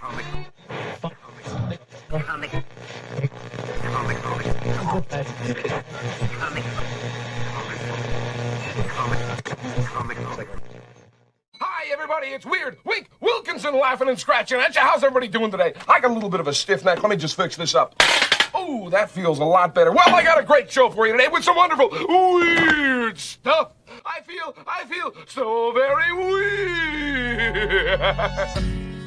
Hi, everybody, it's Weird Wink Wilkinson laughing and scratching at you. How's everybody doing today? I got a little bit of a stiff neck. Let me just fix this up. Oh, that feels a lot better. Well, I got a great show for you today with some wonderful weird stuff. I feel so very weird.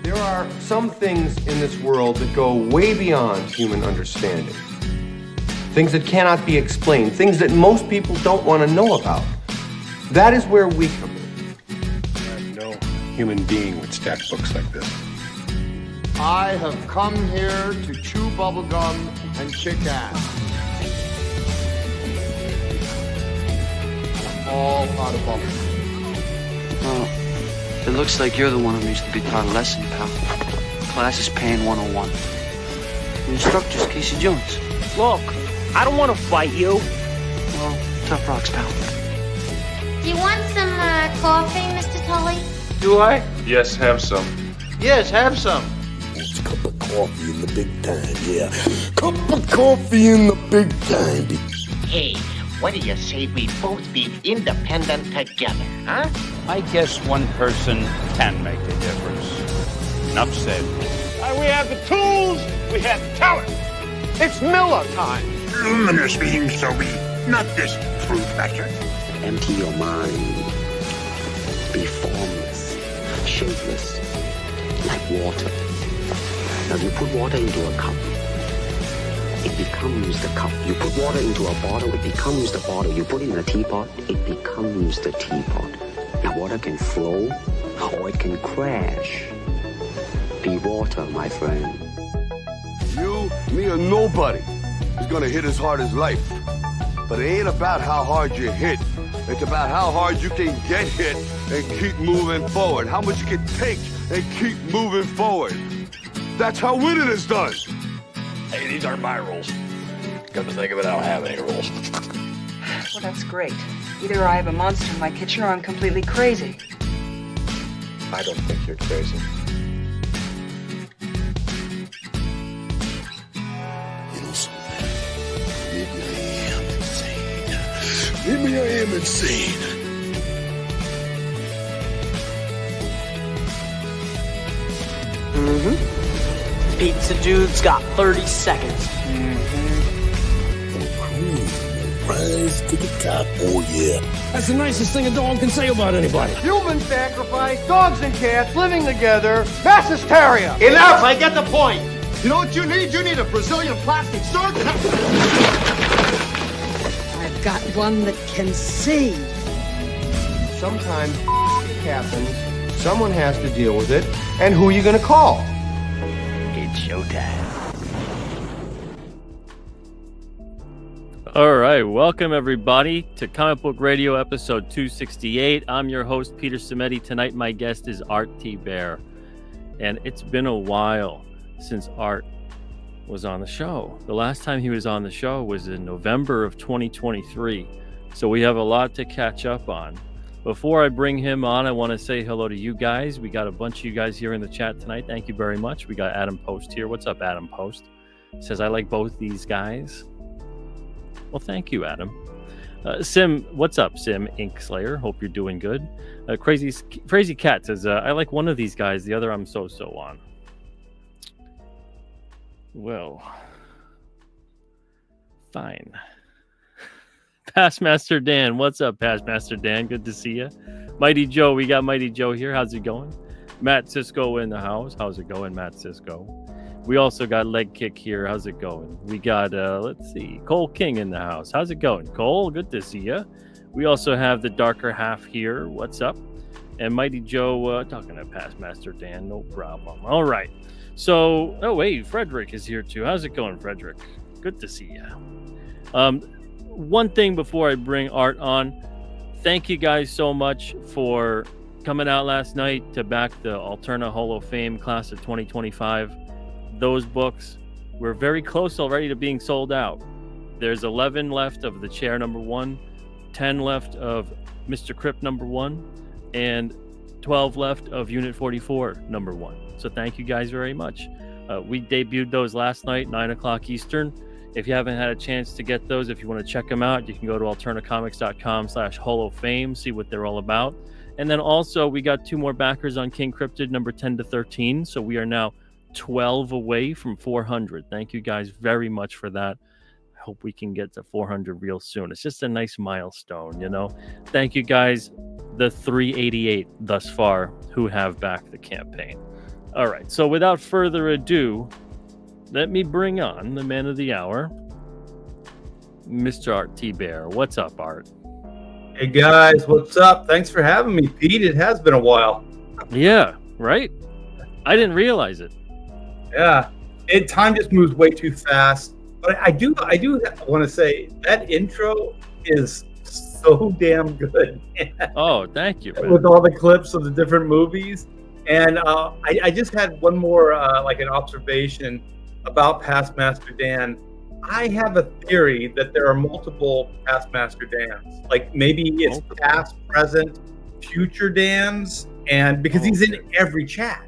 There are some things in this world that go way beyond human understanding. Things that cannot be explained, things that most people don't want to know about. That is where we come in. No human being would stack books like this. I have come here to chew bubblegum and kick ass. All out of bubblegum. Oh, it looks like you're the one who needs to be taught a lesson, pal. Class is paying 101. The instructor's Casey Jones. Look, I don't want to fight you. Well, tough rocks, pal. Do you want some coffee, Mr. Tully? Do I? Yes, have some. Yes, have some. It's a cup of coffee in the big time, yeah. Cup of coffee in the big time. Hey, what do you say we both be independent together, huh? I guess one person can make a difference. Enough said. We have the tools, we have the talent. It's Miller time. Luminous being so we, not this fruit bastard. Empty your mind. Be formless, shapeless, like water. Now you put water into a cup, it becomes the cup. You put water into a bottle, it becomes the bottle. You put it in a teapot, it becomes the teapot. Now water can flow, or it can crash. Be water, my friend. You, me, or nobody is gonna hit as hard as life. But it ain't about how hard you hit. It's about how hard you can get hit and keep moving forward. How much you can take and keep moving forward. That's how winning is done. Hey, these aren't my rules. Come to think of it, I don't have any rules. Well, that's great. Either I have a monster in my kitchen or I'm completely crazy. I don't think you're crazy. Maybe I am insane. Mm-hmm. Pizza dude's got 30 seconds. Rise to the top, oh yeah. That's the nicest thing a dog can say about anybody. Human sacrifice, dogs and cats living together, mass hysteria. Enough, I get the point. You know what you need? You need a Brazilian plastic surgeon. I've got one that can see. Sometimes happens, someone has to deal with it, and who are you going to call? It's showtime. All right, welcome everybody to Comic Book Radio episode 268. I'm your host, Peter Cimetti. Tonight my guest is Art Thibert. And it's been a while since Art was on the show. The last time he was on the show was in November of 2023. So we have a lot to catch up on. Before I bring him on, I want to say hello to you guys. We got a bunch of you guys here in the chat tonight. Thank you very much. We got Adam Post here. What's up, Adam Post? Says, I like both these guys. Well, thank you, Adam. Sim, what's up, Sim Inkslayer? Hope you're doing good. Crazy Cat says, I like one of these guys. The other I'm so-so on. Well, fine. Passmaster Dan, what's up, Passmaster Dan? Good to see you. Mighty Joe, we got Mighty Joe here. How's it going? Matt Cisco in the house. How's it going, Matt Cisco? We also got Leg Kick here. How's it going? We got, let's see, Cole King in the house. How's it going, Cole? Good to see you. We also have the darker half here. What's up? And Mighty Joe talking to Passmaster Dan. No problem. All right. So, oh, wait, Frederick is here too. How's it going, Frederick? Good to see you. One thing before I bring Art on, thank you guys so much for coming out last night to back the Alterna Hall of Fame class of 2025. Those books were very close already to being sold out. There's 11 left of The Chair #1, 10 left of Mr. Crypt #1, and 12 left of Unit 44 #1. So thank you guys very much. We debuted those last night, 9 o'clock Eastern. If you haven't had a chance to get those, if you want to check them out, you can go to alternacomics.com/holofame, see what they're all about. And then also, we got 2 more backers on King Cryptid, number 10 to 13. So we are now 12 away from 400. Thank you guys very much for that. I hope we can get to 400 real soon. It's just a nice milestone, you know. Thank you guys, the 388 thus far who have backed the campaign. All right, so without further ado, let me bring on the man of the hour, Mr. Art THIBERT. What's up, Art? Hey guys, what's up? Thanks for having me, Pete. It has been a while. Yeah, right? I didn't realize it. Yeah, time just moves way too fast. But I do want to say that intro is so damn good. Oh, thank you, man. With all the clips of the different movies. And I just had one more, like an observation about Past Master Dan. I have a theory that there are multiple Past Master Dans. Like maybe it's past, present, future Dans, and because he's in every chat.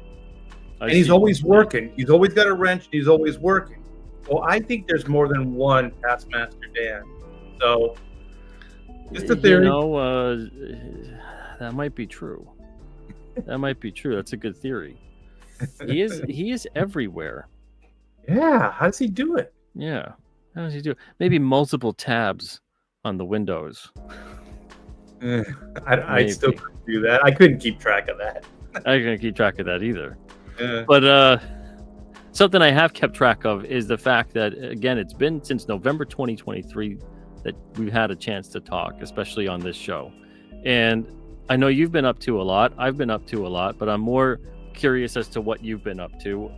And he's always working. He's always got a wrench, and he's always working. Well, I think there's more than one Past Master Dan. So, just a theory. You know, that might be true. That might be true. That's a good theory. He is everywhere. Yeah. How does he do it? Yeah. How does he do it? Maybe multiple tabs on the windows. I still couldn't do that. I couldn't keep track of that. I couldn't keep track of that either. Yeah. But something I have kept track of is the fact that, again, it's been since November 2023 that we've had a chance to talk, especially on this show. And I know you've been up to a lot. I've been up to a lot, but I'm more curious as to what you've been up to.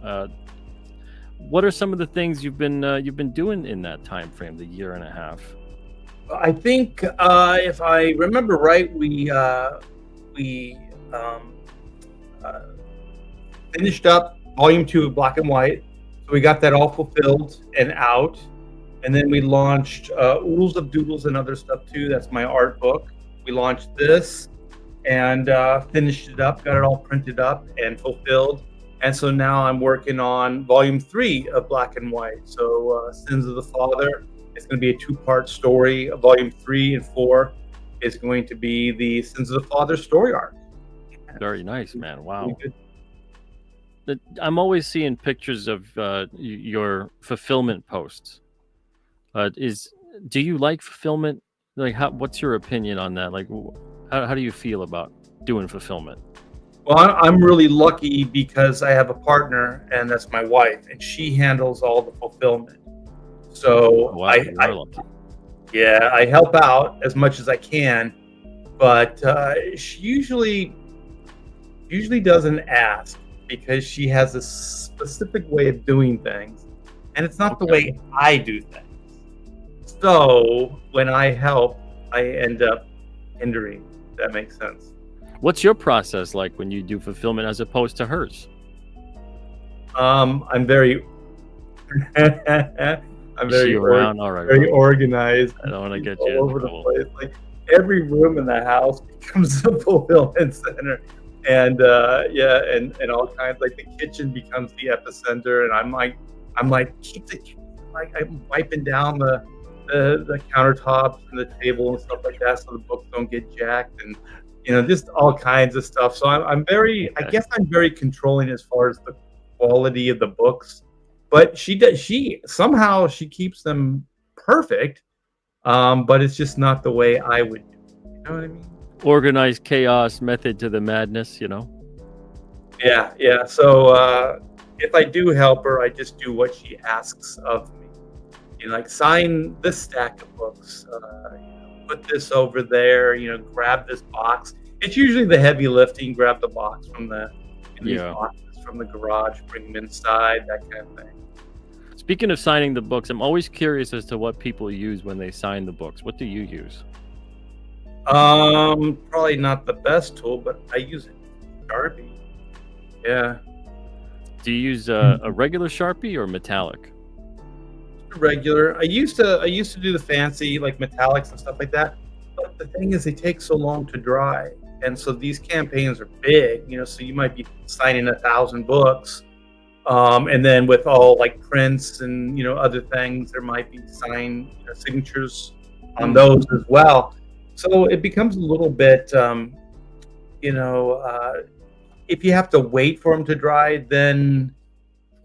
What are some of the things you've been doing in that time frame, the year and a half? I think if I remember right, we finished up Volume 2 of Black and White, so we got that all fulfilled and out, and then we launched Oodles of Doodles and other stuff too. That's my art book. We launched this and finished it up, got it all printed up and fulfilled. And so now I'm working on Volume 3 of Black and White. So Sins of the Father, it's going to be a 2-part story. Volume 3 and 4 is going to be the Sins of the Father story arc. Very nice, man. Wow. I'm always seeing pictures of your fulfillment posts. Do you like fulfillment? Like, what's your opinion on that? Like, how do you feel about doing fulfillment? Well, I'm really lucky because I have a partner, and that's my wife, and she handles all the fulfillment. So wow, you're lucky. Yeah, I help out as much as I can, but she usually doesn't ask because she has a specific way of doing things, and it's not the way I do things. So when I help, I end up hindering. If that makes sense. What's your process like when you do fulfillment as opposed to hers? I'm very very organized. I don't want to get all you over the place. Like every room in the house becomes a fulfillment center, and and all kinds. Like the kitchen becomes the epicenter, and I'm like keep the like I'm wiping down the countertops and the table and stuff like that, so the books don't get jacked, and just all kinds of stuff. So I'm very, I guess I'm very controlling as far as the quality of the books, but she somehow keeps them perfect, but it's just not the way I would do it. You know what I mean? Organized chaos, method to the madness, Yeah. So if I do help her, I just do what she asks of me. Like sign this stack of books, put this over there, grab this box. It's usually the heavy lifting, grab the box from these boxes from the garage, bring them inside, that kind of thing. Speaking of signing the books, I'm always curious as to what people use when they sign the books. What do you use? Probably not the best tool, but I use it. Sharpie. Yeah. Do you use a regular Sharpie or metallic? Regular. I used to do the fancy like metallics and stuff like that, but the thing is they take so long to dry. and so these campaigns are big. So you might be signing 1,000 books, and then with all like prints and other things, there might be signed signatures on those as well. So it becomes a little bit, if you have to wait for them to dry, then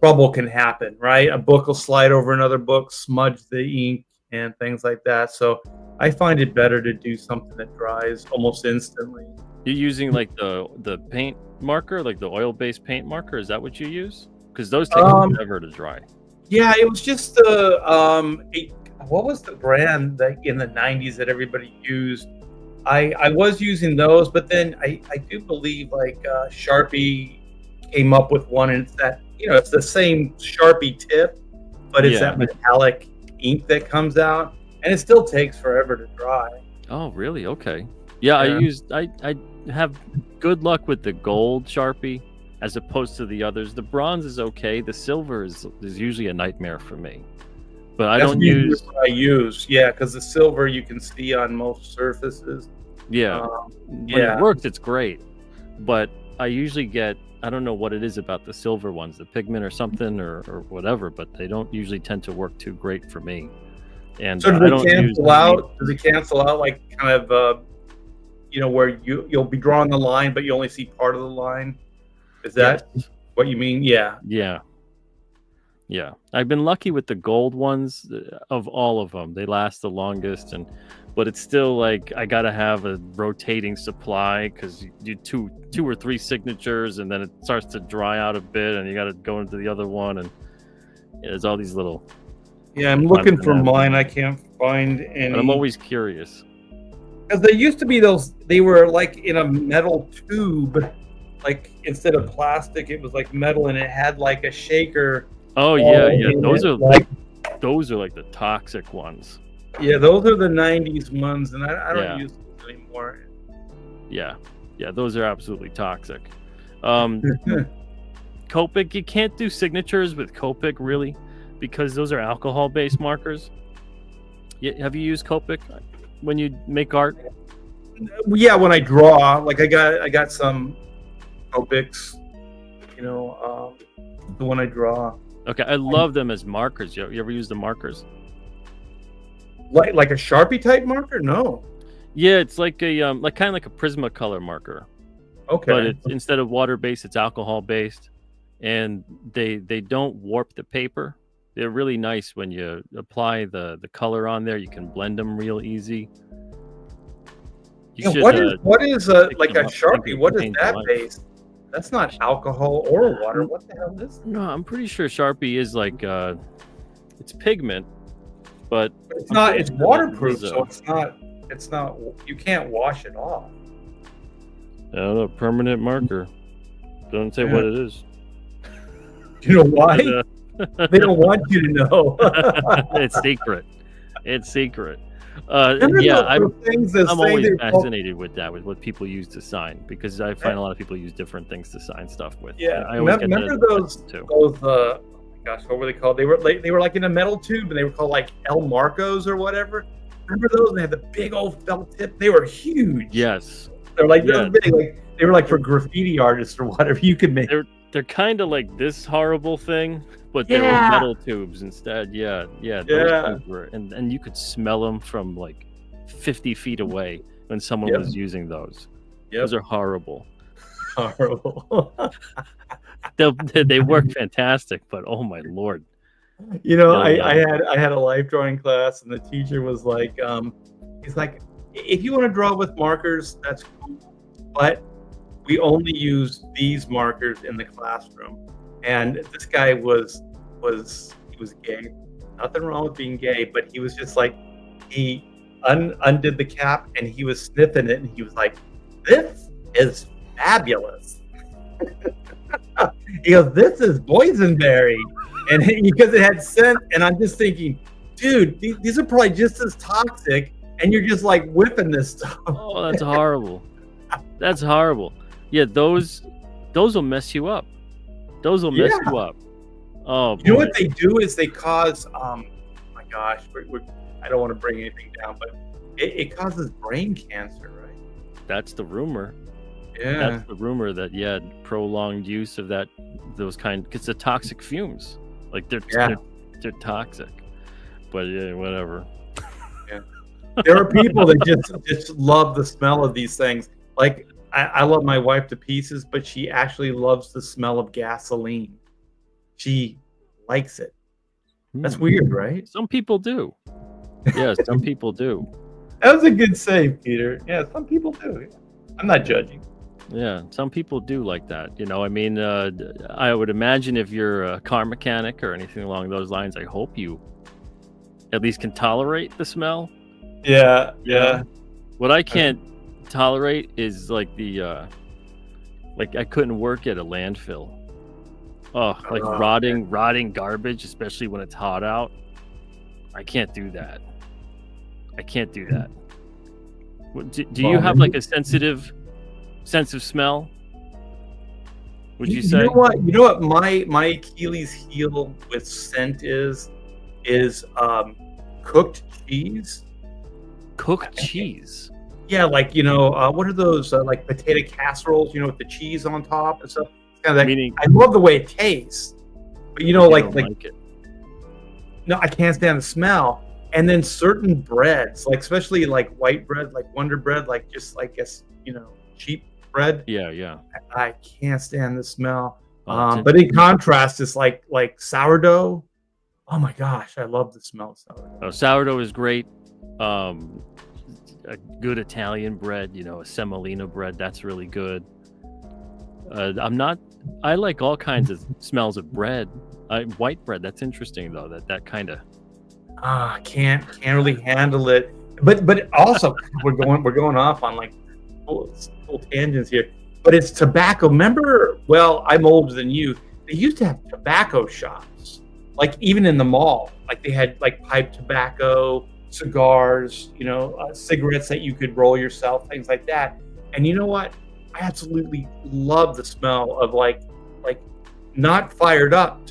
trouble can happen, right? A book will slide over another book, smudge the ink, and things like that. So I find it better to do something that dries almost instantly. You're using like the paint marker, like the oil-based paint marker? Is that what you use? Because those take forever to dry. Yeah, it was just what was the brand that in the 90s that everybody used? I was using those, but then I do believe like Sharpie came up with one, and it's that it's the same Sharpie tip, but it's that metallic ink that comes out, and it still takes forever to dry. Oh, really? Okay. Yeah, I have good luck with the gold Sharpie as opposed to the others. The bronze is okay. The silver is usually a nightmare for me. But I don't use what I use. Yeah, because the silver you can see on most surfaces. Yeah. When it works, it's great. But I usually get, I don't know what it is about the silver ones, the pigment or something or whatever, but they don't usually tend to work too great for me. And so does it cancel out like kind of where you'll be drawing the line, but you only see part of the line? Is that what you mean? Yeah. I've been lucky with the gold ones of all of them. They last the longest, but it's still like I gotta have a rotating supply because you do two or three signatures, and then it starts to dry out a bit, and you gotta go into the other one, and there's all these little. Yeah, I'm looking for mine. I can't find any. But I'm always curious. Because there used to be those. They were like in a metal tube, like instead of plastic, it was like metal, and it had like a shaker. Oh yeah. Those are like the toxic ones. Yeah, those are the 90s ones, and I don't use those anymore. Yeah, those are absolutely toxic. Copic, you can't do signatures with Copic really, because those are alcohol-based markers. Have you used Copic when you make art? Yeah, when I draw, like I got some Copics, the one I draw. Okay, I love them as markers. You ever use the markers? Like a Sharpie type marker? No. Yeah, it's like a kind of like a Prismacolor marker. Okay. But instead of water based, it's alcohol based, and they don't warp the paper. They're really nice when you apply the color on there. You can blend them real easy. What is like a Sharpie? What is that based? That's not alcohol or water. What the hell is that? No, I'm pretty sure Sharpie is like it's pigment, but it's not. It's waterproof, so it's not. You can't wash it off. A permanent marker. Don't say what it is. You know why? They don't want you to know. It's secret. It's secret. I'm always fascinated with that, with what people use to sign, because I find a lot of people use different things to sign stuff with. Yeah, I always remember those oh my gosh, what were they called? They were like in a metal tube, and they were called like El Marcos or whatever. Remember those? They had the big old felt tip. They were huge. Yes, they're like those big. Like they were like for graffiti artists or whatever you could make. They're kind of like this horrible thing, but they were metal tubes instead. Yeah. Those were, and you could smell them from like 50 feet away when someone was using those. Those are horrible. Horrible. They work fantastic, but oh my lord. I had a life drawing class, and the teacher was like, he's like, if you want to draw with markers, that's cool, but we only use these markers in the classroom. And this guy was gay. Nothing wrong with being gay, but he was just like, he undid the cap, and he was sniffing it, and he was like, "This is fabulous." He goes, "This is boysenberry," and because it had scent. And I'm just thinking, dude, these are probably just as toxic, and you're just like whipping this stuff. Oh, that's horrible. That's horrible. Yeah, those will mess you up. Those will mess you up. Oh, you know what they do is they cause oh my gosh, I don't want to bring anything down, but it causes brain cancer, right? That's the rumor. Yeah. That's the rumor that prolonged use of those kind, because the toxic fumes, like they're toxic. But yeah, whatever. Yeah. There are people that just love the smell of these things. Like I love my wife to pieces, but she actually loves the smell of gasoline. She likes it. That's weird, right? Some people do. Yeah, some people do. That was a good save, Peter. Yeah, some people do. I'm not judging. Yeah, some people do like that. I mean, I would imagine if you're a car mechanic or anything along those lines, I hope you at least can tolerate the smell. Yeah. What I can't tolerate is like I couldn't work at a landfill. Oh, like rotting garbage, especially when it's hot out. I can't do that. Do you have like a sensitive sense of smell? Would you say? You know what my Achilles heel with scent is cooked cheese. Cooked cheese. Yeah, like what are those like potato casseroles? With the cheese on top and stuff. Kind of Meaning, I love the way it tastes, but like it. No, I can't stand the smell. And then certain breads, like especially like white bread, like Wonder Bread, like just like cheap bread. Yeah. I can't stand the smell. But in contrast, it's like sourdough. Oh my gosh, I love the smell of sourdough. Oh, sourdough is great. A good Italian bread, a semolina bread, that's really good. I like all kinds of smells of bread. White bread, that's interesting though. That kind of. Can't really handle it. But also we're going off on like full tangents here. But it's tobacco. Remember? Well, I'm older than you. They used to have tobacco shops, like even in the mall. Like they had like pipe tobacco, cigars, cigarettes that you could roll yourself, things like that. And you know what? I absolutely love the smell of like not fired up.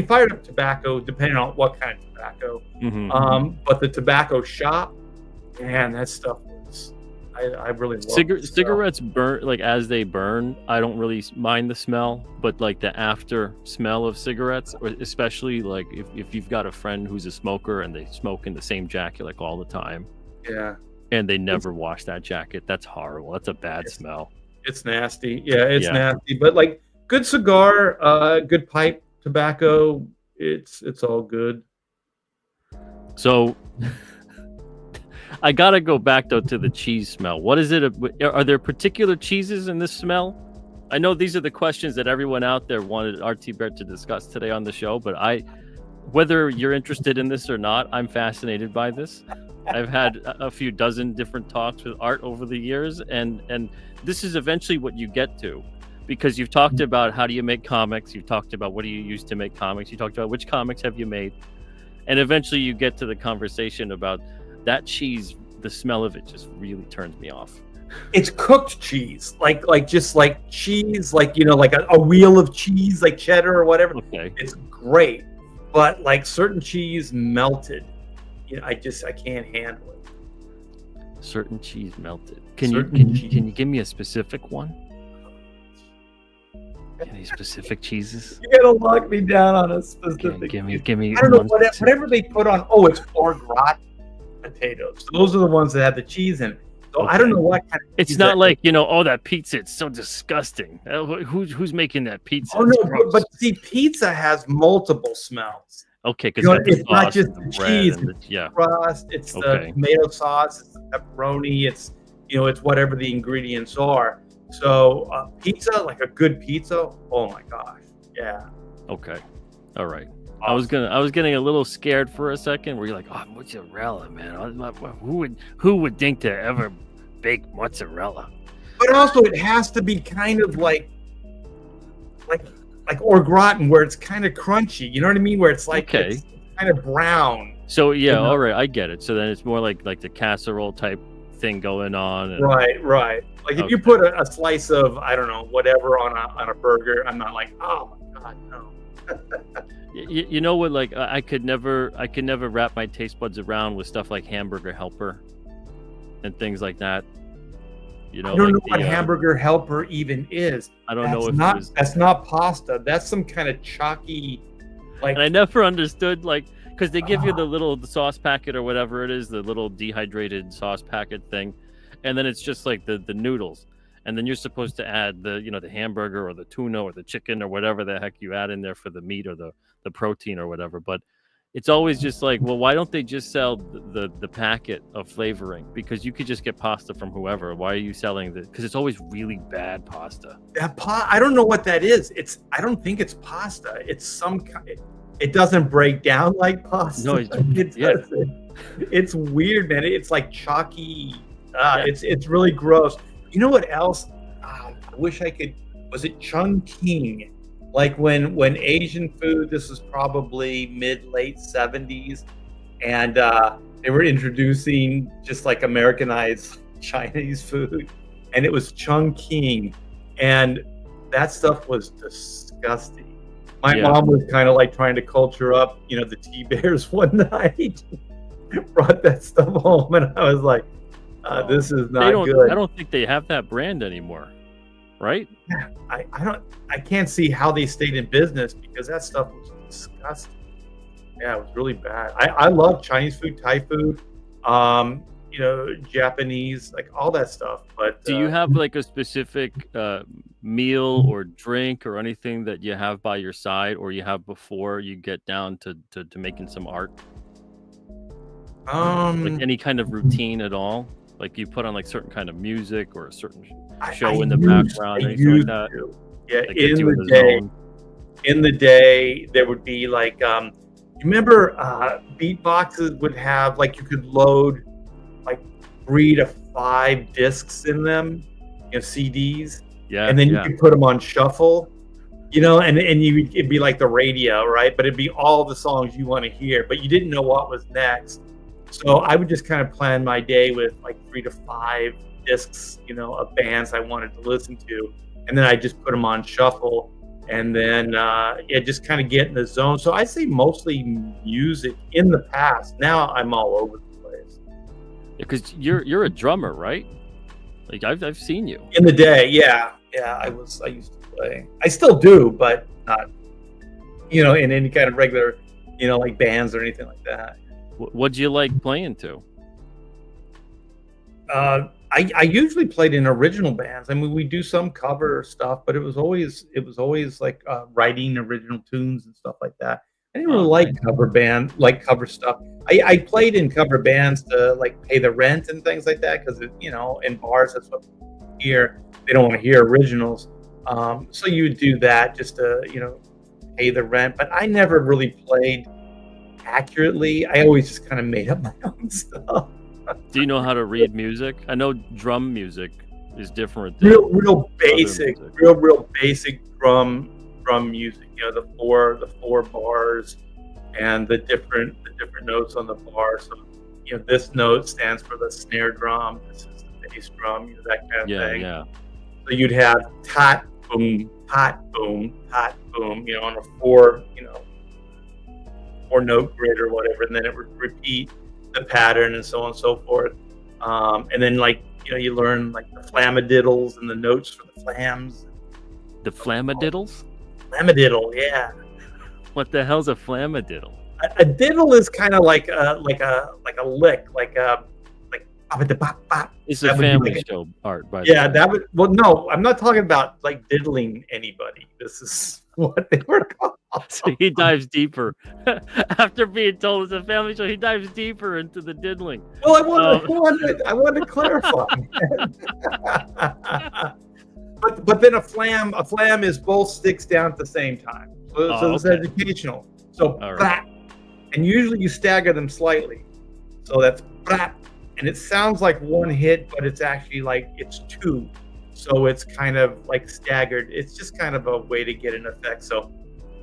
Fired up tobacco, depending on what kind of tobacco. Mm-hmm. But the tobacco shop, man, that stuff was. I really love cigarettes burn, like as they burn. I don't really mind the smell, but like the after smell of cigarettes, or especially like if you've got a friend who's a smoker and they smoke in the same jacket like all the time. Yeah. And they never wash that jacket. That's horrible. That's a bad smell. It's nasty. Yeah, it's nasty. But like good cigar, good pipe tobacco, it's all good. So I gotta go back though to the cheese smell. What is it? Are there particular cheeses in this smell? I know these are the questions that everyone out there wanted ART THIBERT to discuss today on the show, but whether you're interested in this or not, I'm fascinated by this. I've had a few dozen different talks with Art over the years, and this is eventually what you get to, because you've talked about how do you make comics, you've talked about what do you use to make comics, you talked about which comics have you made, and eventually you get to the conversation about that cheese. The smell of it just really turns me off. It's cooked cheese, like just like cheese, like like a wheel of cheese, like cheddar or whatever. Okay, it's great, but like certain cheese melted, I can't handle it. Certain cheese melted. Can you give me a specific one? Any specific cheeses? You gotta lock me down on a specific. Give me. I don't know whatever they put on. Oh, it's au gratin potatoes. Those are the ones that have the cheese in it. So I don't know what kind of. It's not like that pizza. It's so disgusting. Who's making that pizza? Oh no, but see, pizza has multiple smells. Okay, because it's not just the cheese. It's the crust. It's the tomato sauce. It's the pepperoni. It's it's whatever the ingredients are. So pizza, like a good pizza. Oh my gosh, yeah. Okay, all right. Awesome. I was getting a little scared for a second. Where you're like, oh, mozzarella, man. Who would think to ever bake mozzarella? But also, it has to be kind of like au gratin, where it's kind of crunchy. You know what I mean? Where it's like it's kind of brown. So yeah, all right, I get it. So then it's more like the casserole type thing going on. And... Right. Like if you put a slice of I don't know whatever on a burger, I'm not like, oh my god, no. You know what? Like I could never wrap my taste buds around with stuff like Hamburger Helper and things like that. You know, I don't like know what hamburger helper even is. I don't know if that's not pasta. That's some kind of chalky, like. And I never understood, like, because they give you the sauce packet or whatever it is, the little dehydrated sauce packet thing, and then it's just like the noodles, and then you're supposed to add the hamburger or the tuna or the chicken or whatever the heck you add in there for the meat or the protein or whatever. But it's always just like, well, why don't they just sell the packet of flavoring? Because you could just get pasta from whoever. Why are you selling the? Because it's always really bad pasta. I don't know what that is. I don't think it's pasta. It's some kind. It doesn't break down like pasta. No, it's weird, man. It's like chalky. It's really gross. You know what else? I wish I could. Was it Chungking? Like when Asian food. This was probably mid-late 70s, and they were introducing just like Americanized Chinese food, and it was Chungking, and that stuff was disgusting. My mom was kind of like trying to culture up, the T-Bears one night. Brought that stuff home, and I was like, "This is not good." I don't think they have that brand anymore, right? Yeah, I can't see how they stayed in business because that stuff was disgusting. Yeah, it was really bad. I love Chinese food, Thai food, Japanese, like all that stuff. But do you have like a specific meal or drink or anything that you have by your side or you have before you get down to making some art? Like any kind of routine at all? Like you put on like certain kind of music or a certain show in the background, anything like that? Yeah, like in the day, there would be like, you remember beatboxes would have like you could load like 3 to 5 discs in them, CDs. Yeah, and then you could put them on shuffle, and it'd be like the radio, right? But it'd be all the songs you want to hear, but you didn't know what was next. So I would just kind of plan my day with like 3 to 5 discs, of bands I wanted to listen to, and then I just put them on shuffle, and then just kind of get in the zone. So I say mostly music in the past. Now I'm all over the place. Because you're a drummer, right? Like I've seen you in the day. Yeah. I used to play. I still do, but not, in any kind of regular, like bands or anything like that. What do you like playing to? I usually played in original bands. I mean, we do some cover stuff, but it was always like writing original tunes and stuff like that. I didn't really like cover stuff. I played in cover bands to like pay the rent and things like that because in bars that's what people hear. They don't want to hear originals, so you would do that just to pay the rent. But I never really played accurately. I always just kind of made up my own stuff. Do you know how to read music? I know drum music is different than real basic drum music. The four bars and the different notes on the bar. So this note stands for the snare drum. This is the bass drum. That kind of thing. Yeah. So you'd have tot boom, tot boom, tot boom. On a four note grid or whatever, and then it would repeat the pattern and so on and so forth. And then you learn like the flamadiddles and the notes for the flams. The flamadiddles? Flamadiddle, yeah. What the hell's a flamadiddle? A diddle is kind of like a lick, It's a family show, Art. By the way. That would. Well, no, I'm not talking about like diddling anybody. This is what they were called. So he dives deeper after being told it's a family show. He dives deeper into the diddling. Well, I wanted to clarify. but then a flam is both sticks down at the same time. So it's educational. So right. And usually you stagger them slightly. So that's and it sounds like one hit, but it's actually like it's 2. So it's kind of like staggered. It's just kind of a way to get an effect. So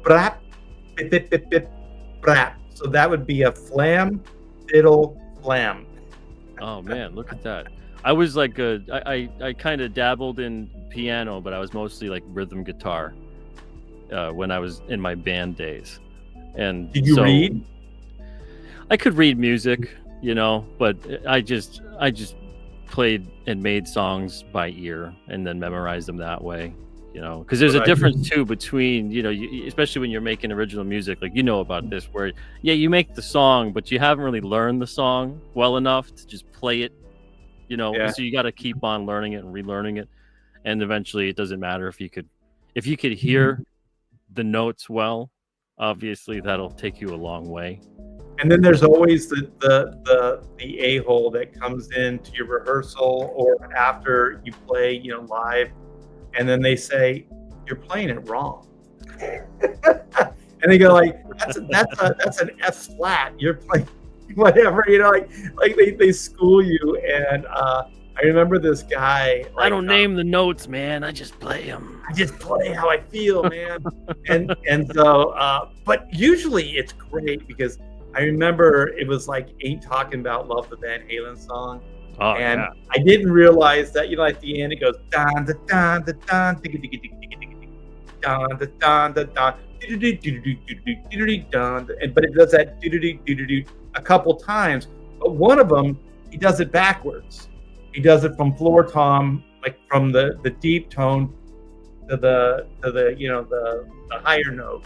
brap, bip, bip, bip, bip, brap. So that would be a flam, diddle, flam. Oh man, look at that. I was like I kind of dabbled in piano, but I was mostly like rhythm guitar when I was in my band days. And did you read? I could read music, but I just played and made songs by ear and then memorized them that way. You know, because there's a difference too between, you know, especially when you're making original music, like, you know about this, where you make the song, but you haven't really learned the song well enough to just play it, you know. So you got to keep on learning it and relearning it, and eventually it doesn't matter if you could hear the notes well. Obviously, that'll take you a long way. And then there's always the a-hole that comes into your rehearsal or after you play, you know, live. And then they say, you're playing it wrong. And they go like, that's an F flat. You're playing whatever, you know, like they school you. And I remember this guy. Like, I don't name the notes, man. I just play them. I just play how I feel, man. and so, but usually it's great because I remember it was like Ain't Talking About Love, the Van Halen song. Oh, and I didn't realize that, you know, at the end it goes don da don da don digga digga digga digga digga don da don da don don, but it does that a couple times. But one of them, he does it backwards. He does it from floor tom, like from the deep tone to the you know the higher note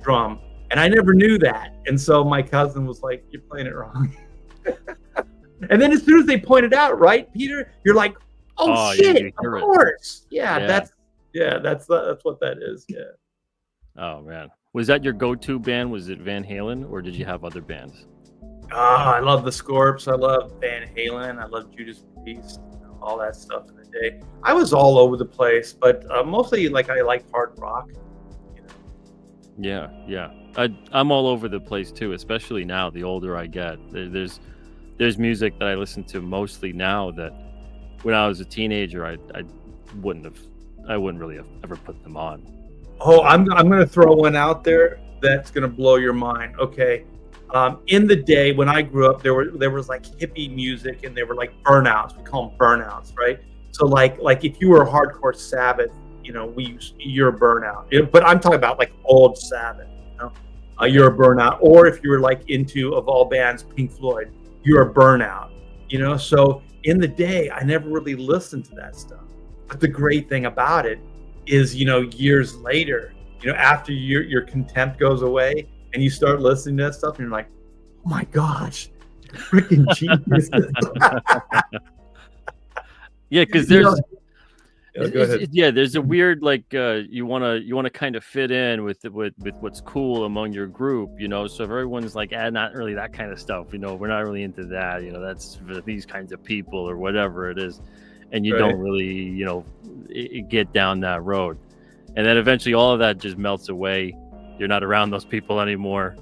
drum, and I never knew that. And so my cousin was like, "You're playing it wrong." And then as soon as they pointed out, right, Peter, you're like, "Oh shit! Of course, that's what that is." Yeah. Oh man, was that your go-to band? Was it Van Halen, or did you have other bands? I love the Scorps. I love Van Halen. I love Judas Priest. You know, all that stuff in the day. I was all over the place, but mostly like I liked hard rock. You know? Yeah. I'm all over the place too, especially now. The older I get, there's music that I listen to mostly now that when I was a teenager, I wouldn't really have ever put them on. Oh, I'm going to throw one out there that's going to blow your mind. Okay. In the day when I grew up, there was like hippie music, and they were like burnouts. We call them burnouts, right? So like if you were a hardcore Sabbath, you know, you're a burnout. But I'm talking about like old Sabbath, you know, you're a burnout. Or if you were like into, of all bands, Pink Floyd, you're a burnout, you know? So in the day, I never really listened to that stuff. But the great thing about it is, you know, years later, you know, after your contempt goes away and you start listening to that stuff, and you're like, oh my gosh, freaking genius. Yeah, because there's there's a weird, like, you wanna kind of fit in with what's cool among your group, you know. So if everyone's like, not really that kind of stuff, you know, we're not really into that, you know, that's for these kinds of people or whatever it is, and you don't really, you know, get down that road, and then eventually all of that just melts away. You're not around those people anymore,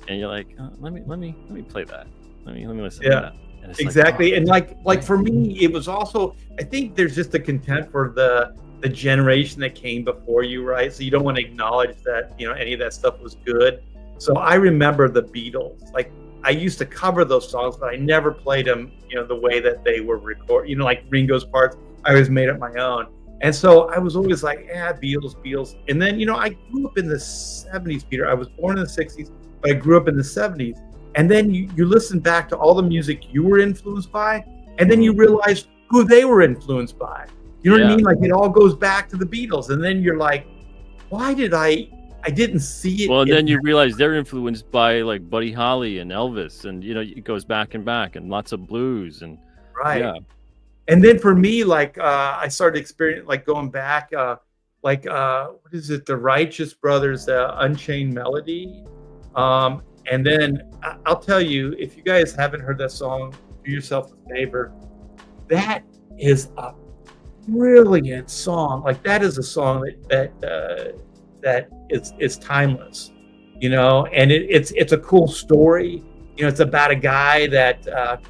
and you're like, let me play that. Let me listen to that. Exactly. And like for me, it was also, I think there's just a contempt for the generation that came before you, right? So you don't want to acknowledge that, you know, any of that stuff was good. So I remember the Beatles. Like, I used to cover those songs, but I never played them, you know, the way that they were recorded. You know, like Ringo's parts, I always made up my own. And so I was always like, Beatles. And then, you know, I grew up in the 70s, Peter. I was born in the 60s, but I grew up in the 70s. And then you listen back to all the music you were influenced by, and then you realize who they were influenced by. You know what I mean? Like, it all goes back to the Beatles. And then you're like, why did I didn't see it? Well, and then you realize they're influenced by like Buddy Holly and Elvis, and, you know, it goes back and lots of blues and right. And then for me, like, I started experiencing, like, going back, what is it? The Righteous Brothers, Unchained Melody. And then I'll tell you, if you guys haven't heard that song, do yourself a favor. That is a brilliant song. Like, that is a song that is timeless, you know. And it's a cool story. You know, it's about a guy that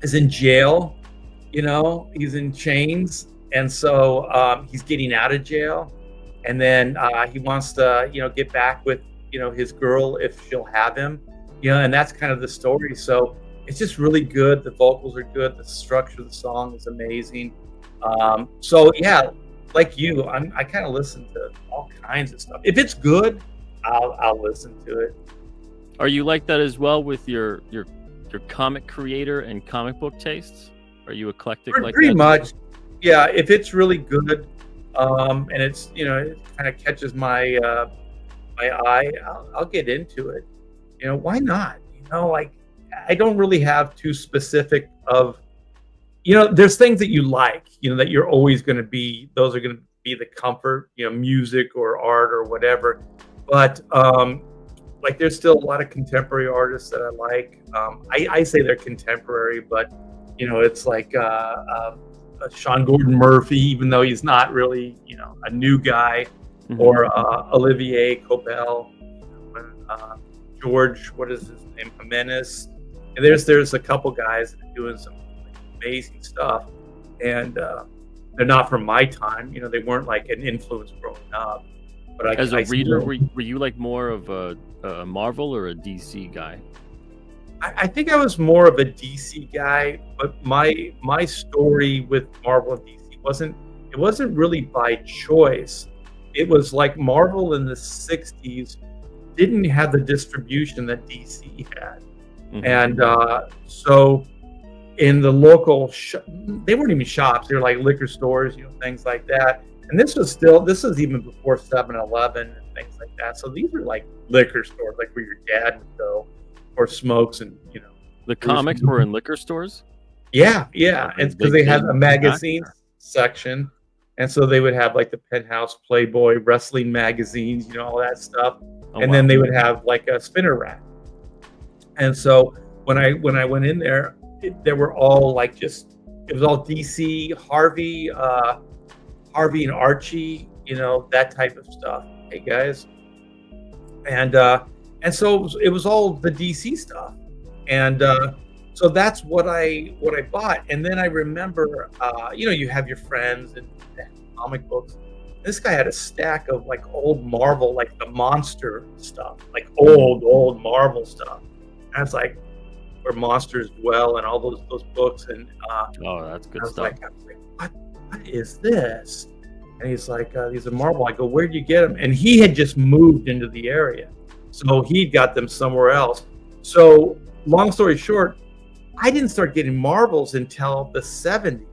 is in jail. You know, he's in chains, and so he's getting out of jail, and then he wants to, you know, get back with, you know, his girl if she'll have him, you know, and that's kind of the story. So it's just really good. The vocals are good. The structure of the song is amazing. So yeah, like you, I kind of listen to all kinds of stuff. If it's good, I'll listen to it. Are you like that as well with your comic creator and comic book tastes? Are you eclectic like Pretty that? much. Yeah, if it's really good, and it's it kind of catches my my eye, I'll get into it. Why not? Like I don't really have too specific of there's things that you like, that you're always going to be, those are going to be the comfort, music or art or whatever. But like there's still a lot of contemporary artists that I like. I say they're contemporary, but it's like Sean Gordon Murphy, even though he's not really a new guy, or Olivier Coipel, George, what is his name, Jimenez. And there's a couple guys that are doing some amazing stuff, and they're not from my time. They weren't like an influence growing up. But as a reader, were you like more of a Marvel or a DC guy? I think I was more of a DC guy, but my story with Marvel and DC wasn't really by choice. It was like Marvel in the 60s didn't have the distribution that DC had. And so in the local they weren't even shops, they were like liquor stores, things like that. And this was even before 7-Eleven and things like that. So these were like liquor stores, like where your dad would go for smokes, and the comics were in liquor stores. Yeah, and because they had a magazine section, and so they would have like the Penthouse, Playboy, wrestling magazines, all that stuff, and then they would have like a spinner rack. And so when I went in there, they were all like it was all DC, Harvey and Archie, that type of stuff. Hey guys, and so it was all the DC stuff, and so that's what I bought. And then I remember, you have your friends and comic books. This guy had a stack of like old Marvel, like the Monster stuff, like old Marvel stuff. And I was like, Where Monsters Dwell and all those books, and that's good stuff. I was like, what is this? And he's like, these are Marvel. I go, where'd you get them? And he had just moved into the area, so he got them somewhere else. So long story short, I didn't start getting Marvels until the 70s,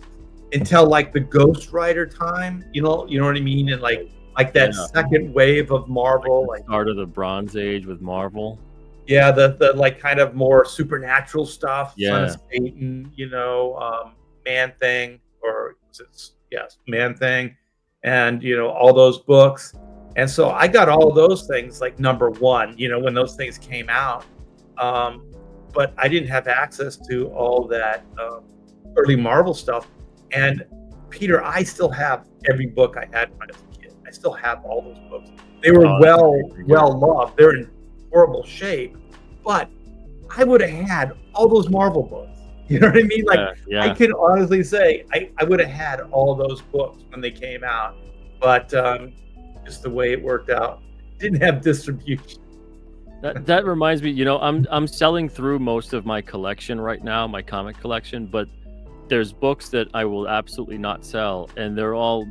until like the Ghost Rider time. You know what I mean? And like that second wave of Marvel, like start of the Bronze Age with Marvel. Yeah, the like kind of more supernatural stuff. Yeah, Son of Satan, Man Thing, or Man Thing, and all those books. And so I got all those things like number one, when those things came out. But I didn't have access to all that early Marvel stuff. And Peter, I still have every book I had when I was a kid. I still have all those books. They were well loved. They're in horrible shape, but I would have had all those Marvel books. You know what I mean? Like I can honestly say I would have had all those books when they came out, but just the way it worked out, didn't have distribution. That reminds me, I'm selling through most of my collection right now, my comic collection, but there's books that I will absolutely not sell, and they're all,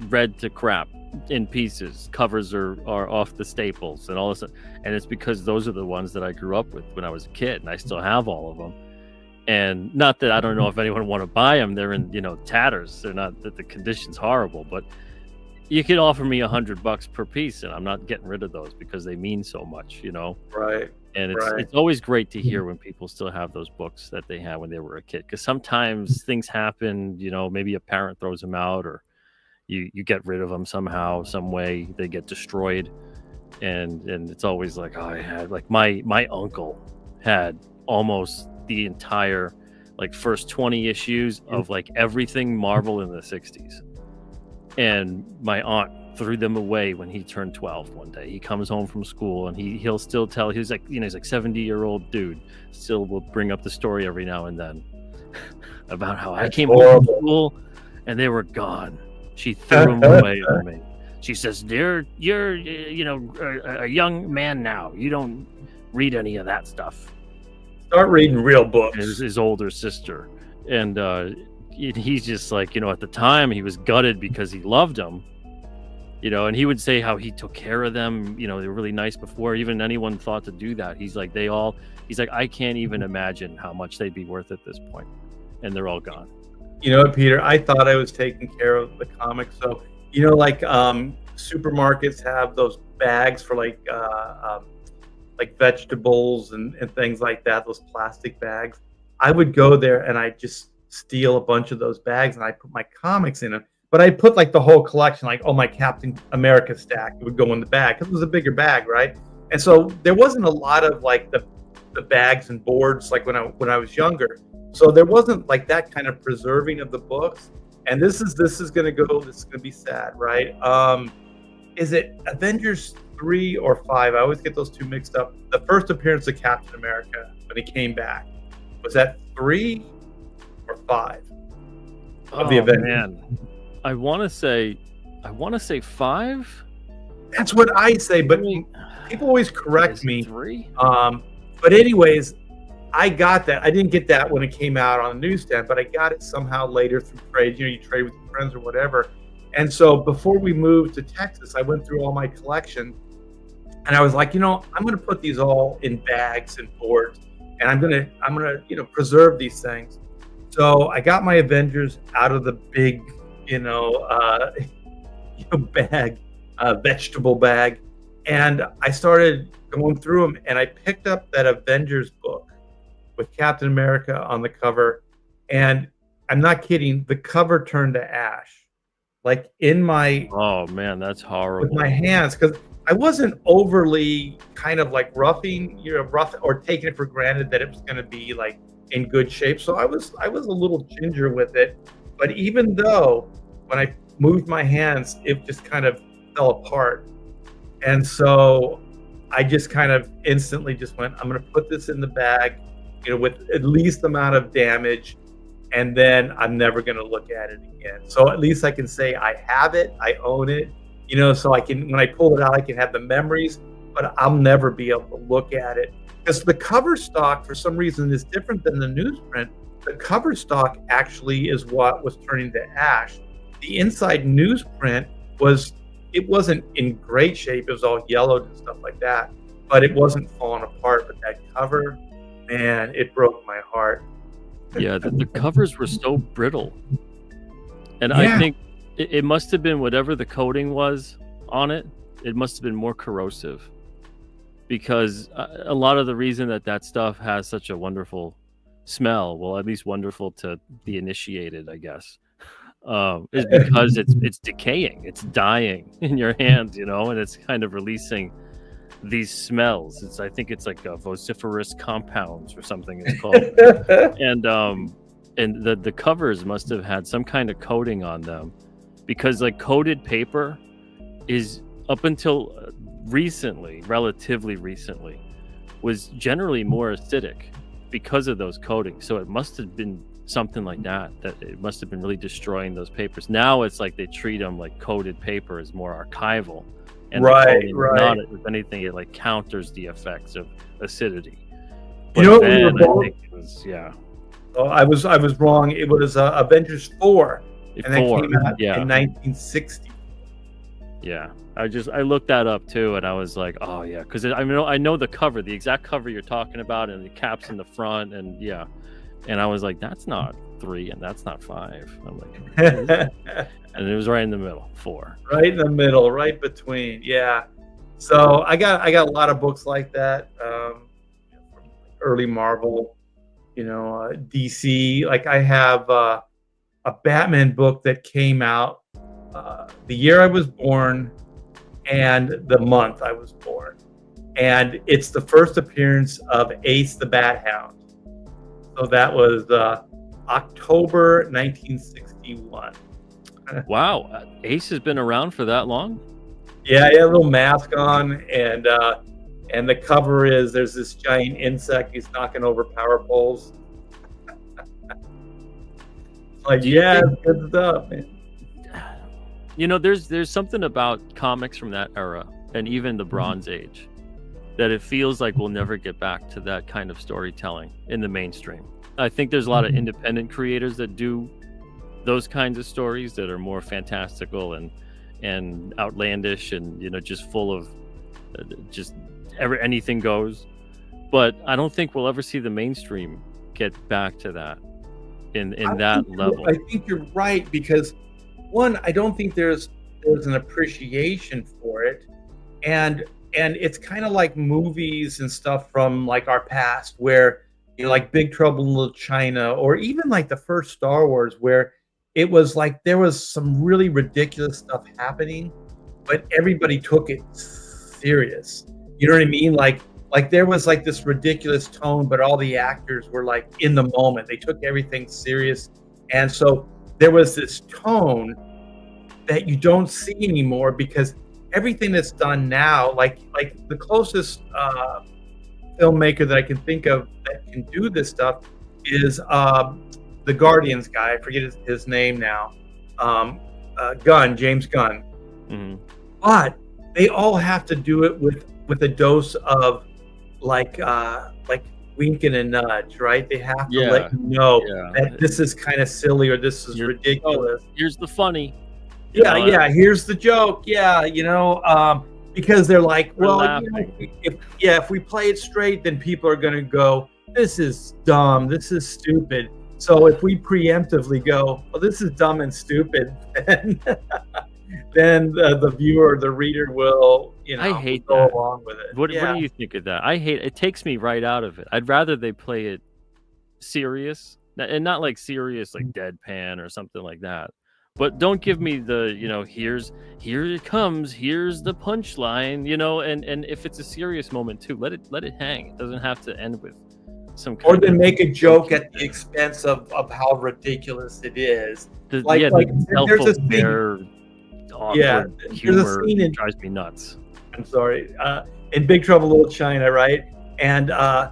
read to crap in pieces. Covers are off the staples and all this, and it's because those are the ones that I grew up with when I was a kid, and I still have all of them. And not that I don't know if anyone want to buy them, they're in tatters, they're not, that the condition's horrible, but you could offer me $100 per piece, and I'm not getting rid of those because they mean so much, Right. And it's always great to hear when people still have those books that they had when they were a kid, because sometimes things happen, maybe a parent throws them out, or you get rid of them somehow, some way, they get destroyed, and it's always like, I had like my uncle had almost the entire like first 20 issues of like everything Marvel in the 60s. And my aunt threw them away when he turned 12 one day. He comes home from school, and he'll still tell, he's like 70-year-old dude, still will bring up the story every now and then about how I came home from school and they were gone. She threw them away on me. She says, you're a young man now. You don't read any of that stuff. Start reading real books. His older sister. And he's just like, at the time he was gutted because he loved them, and he would say how he took care of them. They were really nice before even anyone thought to do that. He's like, I can't even imagine how much they'd be worth at this point. and they're all gone. You know what, Peter? I thought I was taking care of the comics. So, like supermarkets have those bags for like vegetables and things like that, those plastic bags. I would go there and I just steal a bunch of those bags and I put my comics in them. But I put like the whole collection, like, my Captain America stack would go in the bag because it was a bigger bag, right? And so there wasn't a lot of like the bags and boards like when I was younger. So there wasn't like that kind of preserving of the books. And this is gonna be sad, right? Is it Avengers 3 or 5? I always get those two mixed up. The first appearance of Captain America when he came back, was that 3 or 5 of the Avengers? Man. I want to say 5. That's what I say, but people always correct me. 3. But anyways, I got that. I didn't get that when it came out on the newsstand, but I got it somehow later through trade. You trade with your friends or whatever. And so before we moved to Texas, I went through all my collection, and I was like, I'm going to put these all in bags and boards, and I'm going to preserve these things. So I got my Avengers out of the big, bag, vegetable bag, and I started going through them, and I picked up that Avengers book with Captain America on the cover, and I'm not kidding, the cover turned to ash, like in my that's horrible, with my hands, because I wasn't overly kind of like rough or taking it for granted that it was going to be like in good shape. So I was a little ginger with it, but even though when I moved my hands, it just kind of fell apart, and so I just kind of instantly just went, I'm going to put this in the bag, with at least amount of damage, and then I'm never going to look at it again. So at least I can say I have it, I own it, so I can, when I pull it out, I can have the memories, but I'll never be able to look at it. Because the cover stock, for some reason, is different than the newsprint. The cover stock actually is what was turning to ash. The inside newsprint wasn't in great shape. It was all yellowed and stuff like that, but it wasn't falling apart. But that cover, man, it broke my heart. Yeah, the covers were so brittle. And I think it must have been whatever the coating was on it. It must have been more corrosive, because a lot of the reason that stuff has such a wonderful smell, well, at least wonderful to the initiated, I guess, is because it's decaying, it's dying in your hands, and it's kind of releasing these smells. I think it's like a vociferous compounds or something it's called. and the covers must have had some kind of coating on them, because like coated paper is, up until relatively recently, was generally more acidic because of those coatings. So it must have been something like that it must have been really destroying those papers. Now it's like they treat them like coated paper is more archival, and right. Not, if anything, it like counters the effects of acidity. But then, we were both, I think it was, Oh, I was wrong. It was Avengers 4, and that came out in 1960. Yeah, I looked that up too, and I was like, oh yeah, because I know the cover, the exact cover you're talking about, and the caps in the front, and and I was like, that's not 3 and that's not 5. I'm like, and it was right in the middle, 4. Right in the middle, right between. Yeah. So I got a lot of books like that, early Marvel, DC. Like I have a Batman book that came out the year I was born and the month I was born, and it's the first appearance of Ace the Bat Hound. So that was October 1961. Wow, Ace has been around for that long? Yeah, he had a little mask on, and the cover is there's this giant insect he's knocking over power poles. Like, it's good stuff, man. There's something about comics from that era, and even the Bronze Age, that it feels like we'll never get back to that kind of storytelling in the mainstream. I think there's a lot of independent creators that do those kinds of stories that are more fantastical and outlandish, and just full of anything goes. But I don't think we'll ever see the mainstream get back to that in that level. I think you're right, because one, I don't think there's an appreciation for it, and it's kind of like movies and stuff from like our past, where like Big Trouble in Little China, or even like the first Star Wars, where it was like there was some really ridiculous stuff happening, but everybody took it serious. You know what I mean? Like there was like this ridiculous tone, but all the actors were like in the moment. They took everything serious, and so there was this tone that you don't see anymore, because everything that's done now, like the closest filmmaker that I can think of that can do this stuff is the Guardians guy. I forget his name now. James Gunn. Mm-hmm. But they all have to do it with a dose of like wink and a nudge, right? They have to let you know that this is kind of silly, or this is ridiculous. Here's the funny. Here's the joke. Because they're like, well, if we play it straight, then people are going to go, this is dumb, this is stupid. So if we preemptively go, well, this is dumb and stupid, then the viewer, the reader will, I hate go that. along with it. What do you think of that? I hate it. It takes me right out of it. I'd rather they play it serious, and not like serious like deadpan or something like that. But don't give me the, here it comes, here's the punchline, and if it's a serious moment too, let it hang. It doesn't have to end with some kind or then make a joke at the expense of how ridiculous it is. There's a scene, humor that drives me nuts. I'm sorry. In Big Trouble in Little China, right? And I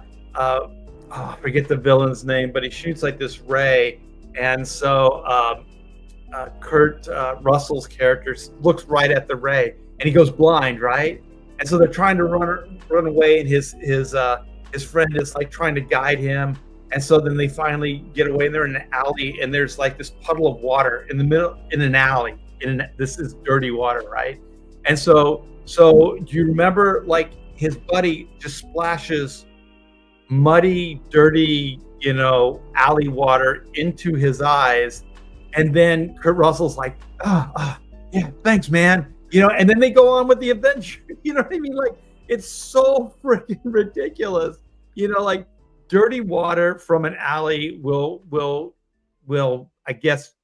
forget the villain's name, but he shoots like this ray, and so Kurt Russell's character looks right at the ray, and he goes blind, right? And so they're trying to run away, and his friend is like trying to guide him, and so then they finally get away, and they're in an alley, and there's like this puddle of water in the middle in an alley. This is dirty water, right? And so do you remember, like, his buddy just splashes muddy, dirty, alley water into his eyes, and then Kurt Russell's like, yeah, thanks, man. And then they go on with the adventure. You know what I mean? Like, it's so freaking ridiculous. Like, dirty water from an alley will I guess,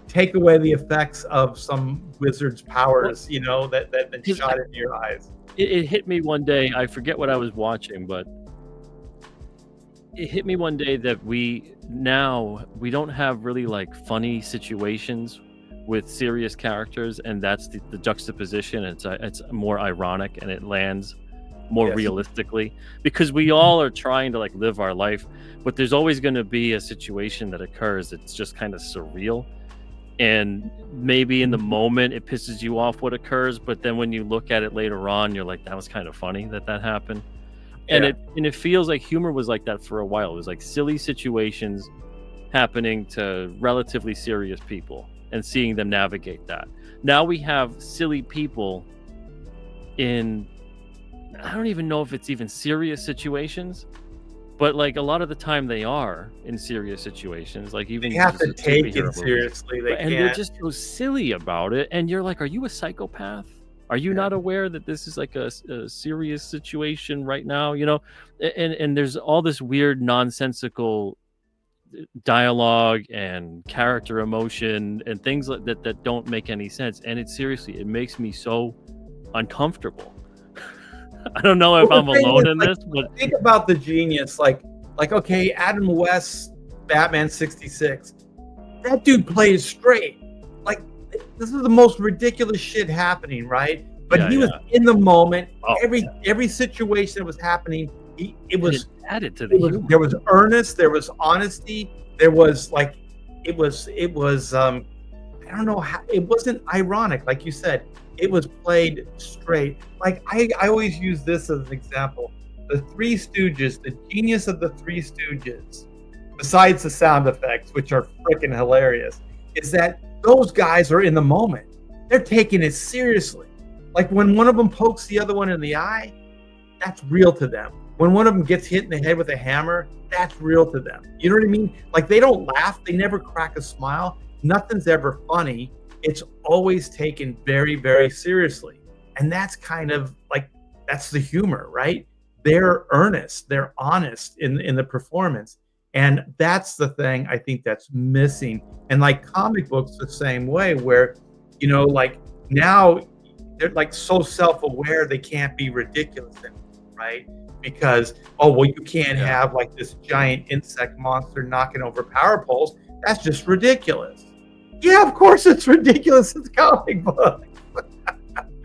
take away the effects of some wizard's powers, that been shot into your eyes. It hit me one day. I forget what I was watching, but it hit me one day that we don't have really like funny situations with serious characters, and that's the juxtaposition. It's more ironic, and it lands more realistically, because we all are trying to like live our life, but there's always going to be a situation that occurs that's just kind of surreal, and maybe in the moment it pisses you off what occurs, but then when you look at it later on, you're like, that was kind of funny that happened. And it feels like humor was like that for a while. It was like silly situations happening to relatively serious people and seeing them navigate that. Now we have silly people in, I don't even know if it's even serious situations, but like a lot of the time they are in serious situations. Like even you have to take it seriously. And they're just so silly about it. And you're like, are you a psychopath? Are you not aware that this is like a serious situation right now? And there's all this weird nonsensical dialogue and character emotion and things like that don't make any sense. And it makes me so uncomfortable. I don't know if I'm alone in this, but think about the genius. Like, okay, Adam West's Batman 66. That dude plays straight. Like, this is the most ridiculous shit happening, right? But he was in the moment. Every situation that was happening, it was added to the humor. There was earnest, there was honesty, there was like, it was I don't know how, it wasn't ironic, like you said. It was played straight. Like, I always use this as an example. The Three Stooges, the genius of the Three Stooges, besides the sound effects, which are freaking hilarious, is that those guys are in the moment. They're taking it seriously. Like when one of them pokes the other one in the eye, that's real to them. when one of them gets hit in the head with a hammer, that's real to them. You know what I mean? Like, they don't laugh. They never crack a smile. Nothing's ever funny. It's always taken very, very seriously. And that's kind of like, that's the humor, right? They're earnest. They're honest in the performance. And that's the thing I think that's missing. And like comic books the same way, where, you know, like now they're like so self-aware they can't be ridiculous anymore, right? Because, oh, well, you can't have like this giant insect monster knocking over power poles. That's just ridiculous. Yeah, of course it's ridiculous. It's a comic book.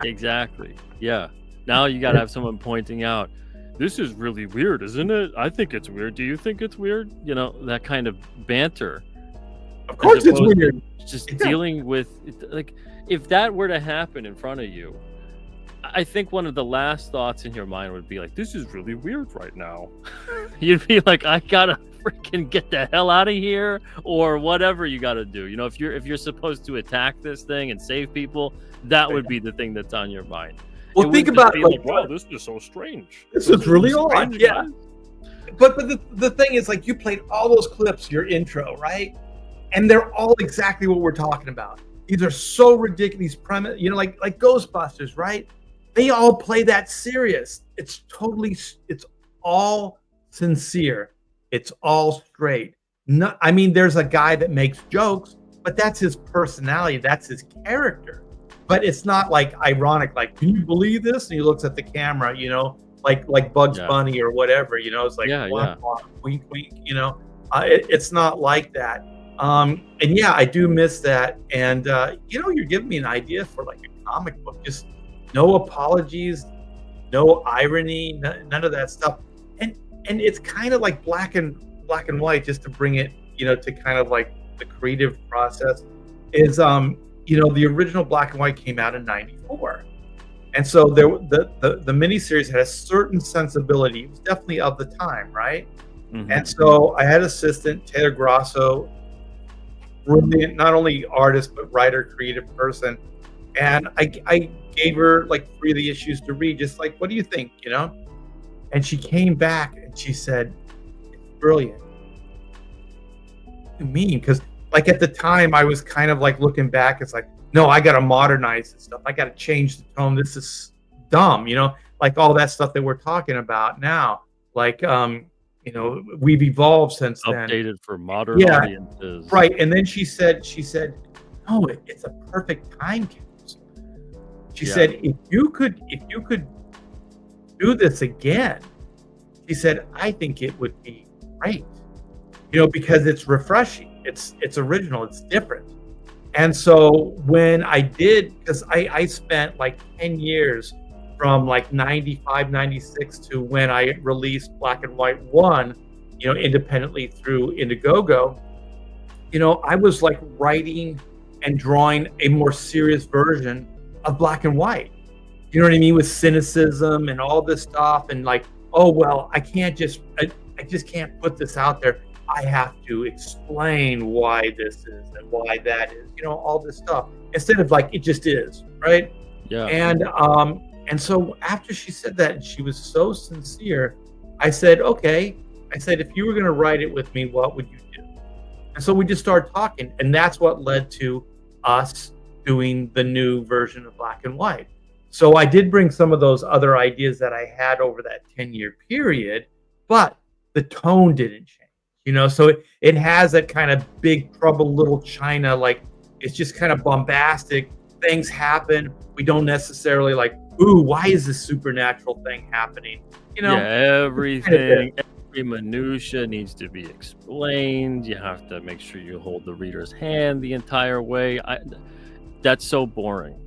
Exactly. Yeah. Now you got to have someone pointing out, this is really weird, isn't it? I think it's weird. Do you think it's weird? You know, that kind of banter. Of course it's weird. Just dealing with, like, if that were to happen in front of you, I think one of the last thoughts in your mind would be like, this is really weird right now. You'd be like, I gotta freaking get the hell out of here, or whatever you gotta do. You know, if you're supposed to attack this thing and save people, that would be the thing that's on your mind. Well, think about like, wow, this is so strange. This is really odd. Yeah. But the thing is, like, you played all those clips, your intro, right? And they're all exactly what we're talking about. These are so ridiculous premise, you know, like Ghostbusters, right? They all play that serious. It's all sincere. It's all straight. No, I mean, there's a guy that makes jokes, but that's his personality. That's his character. But it's not like ironic, like, can you believe this? And he looks at the camera, you know, like Bugs Bunny or whatever, you know, it's like, wink, wink, you know, it's not like that. And yeah, I do miss that. And, you know, you're giving me an idea for like a comic book, just no apologies, no irony, none of that stuff. And it's kind of like black and white, just to bring it, you know, to kind of like the creative process is, you know, the original black and white came out in '94. And so the miniseries had a certain sensibility. It was definitely of the time, right? Mm-hmm. And so I had assistant Taylor Grosso, brilliant, not only artist, but writer, creative person. And I gave her like 3 of the issues to read, just like, what do you think, you know? And she came back and she said, it's brilliant. What do you mean? Because like at the time I was kind of like looking back, it's like, no, I got to modernize this stuff. I got to change the tone. This is dumb, you know, like all that stuff that we're talking about now. Like, you know, we've evolved since then. Updated for modern audiences. Right. And then she said, no, it's a perfect time capsule. She said, if you could do this again, she said, I think it would be great, you know, because it's refreshing. It's original. It's different. And so when I did, because I spent like 10 years from like 95, 96 to when I released Black and White 1, you know, independently through Indiegogo, you know, I was like writing and drawing a more serious version of Black and White. You know what I mean? With cynicism and all this stuff, and like, oh, well, I just can't put this out there. I have to explain why this is and why that is, you know, all this stuff, instead of like, it just is, right? Yeah. And so after she said that, and she was so sincere, I said, okay. I said, if you were going to write it with me, what would you do? And so we just started talking, and that's what led to us doing the new version of Black and White. So I did bring some of those other ideas that I had over that 10-year period, but the tone didn't change. You know, so it has that kind of Big Trouble Little China, like it's just kind of bombastic. Things happen. We don't necessarily like, ooh, why is this supernatural thing happening? You know, everything, every minutia needs to be explained. You have to make sure you hold the reader's hand the entire way. That's so boring.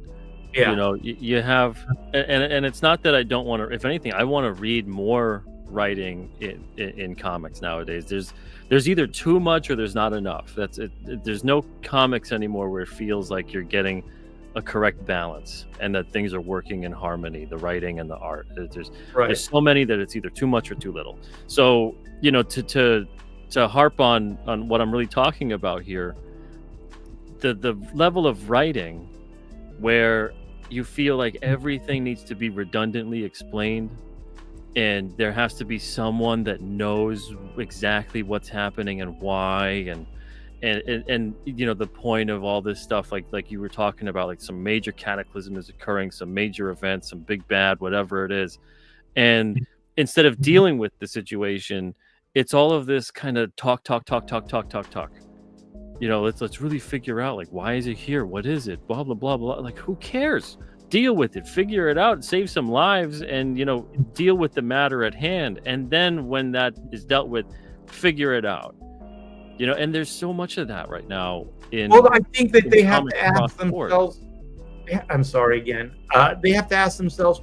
Yeah. You know, you have, and it's not that I don't want to. If anything, I want to read more writing in comics nowadays. There's either too much or there's not enough. That's it. There's no comics anymore where it feels like you're getting a correct balance and that things are working in harmony, the writing and the art. There's so many that it's either too much or too little. So, you know, to harp on what I'm really talking about here, the level of writing where you feel like everything needs to be redundantly explained, and there has to be someone that knows exactly what's happening and why, and you know, the point of all this stuff, like you were talking about, like some major cataclysm is occurring, some major event, some big bad, whatever it is, and instead of dealing with the situation, it's all of this kind of talk. You know, let's really figure out, like, why is it here? What is it? Blah blah blah blah. Like, who cares? Deal with it, figure it out, save some lives, and you know, deal with the matter at hand. And then when that is dealt with, figure it out. You know, and there's so much of that right now. Well, I think that they have comics to across ask the board. themselves. I'm sorry again. They have to ask themselves,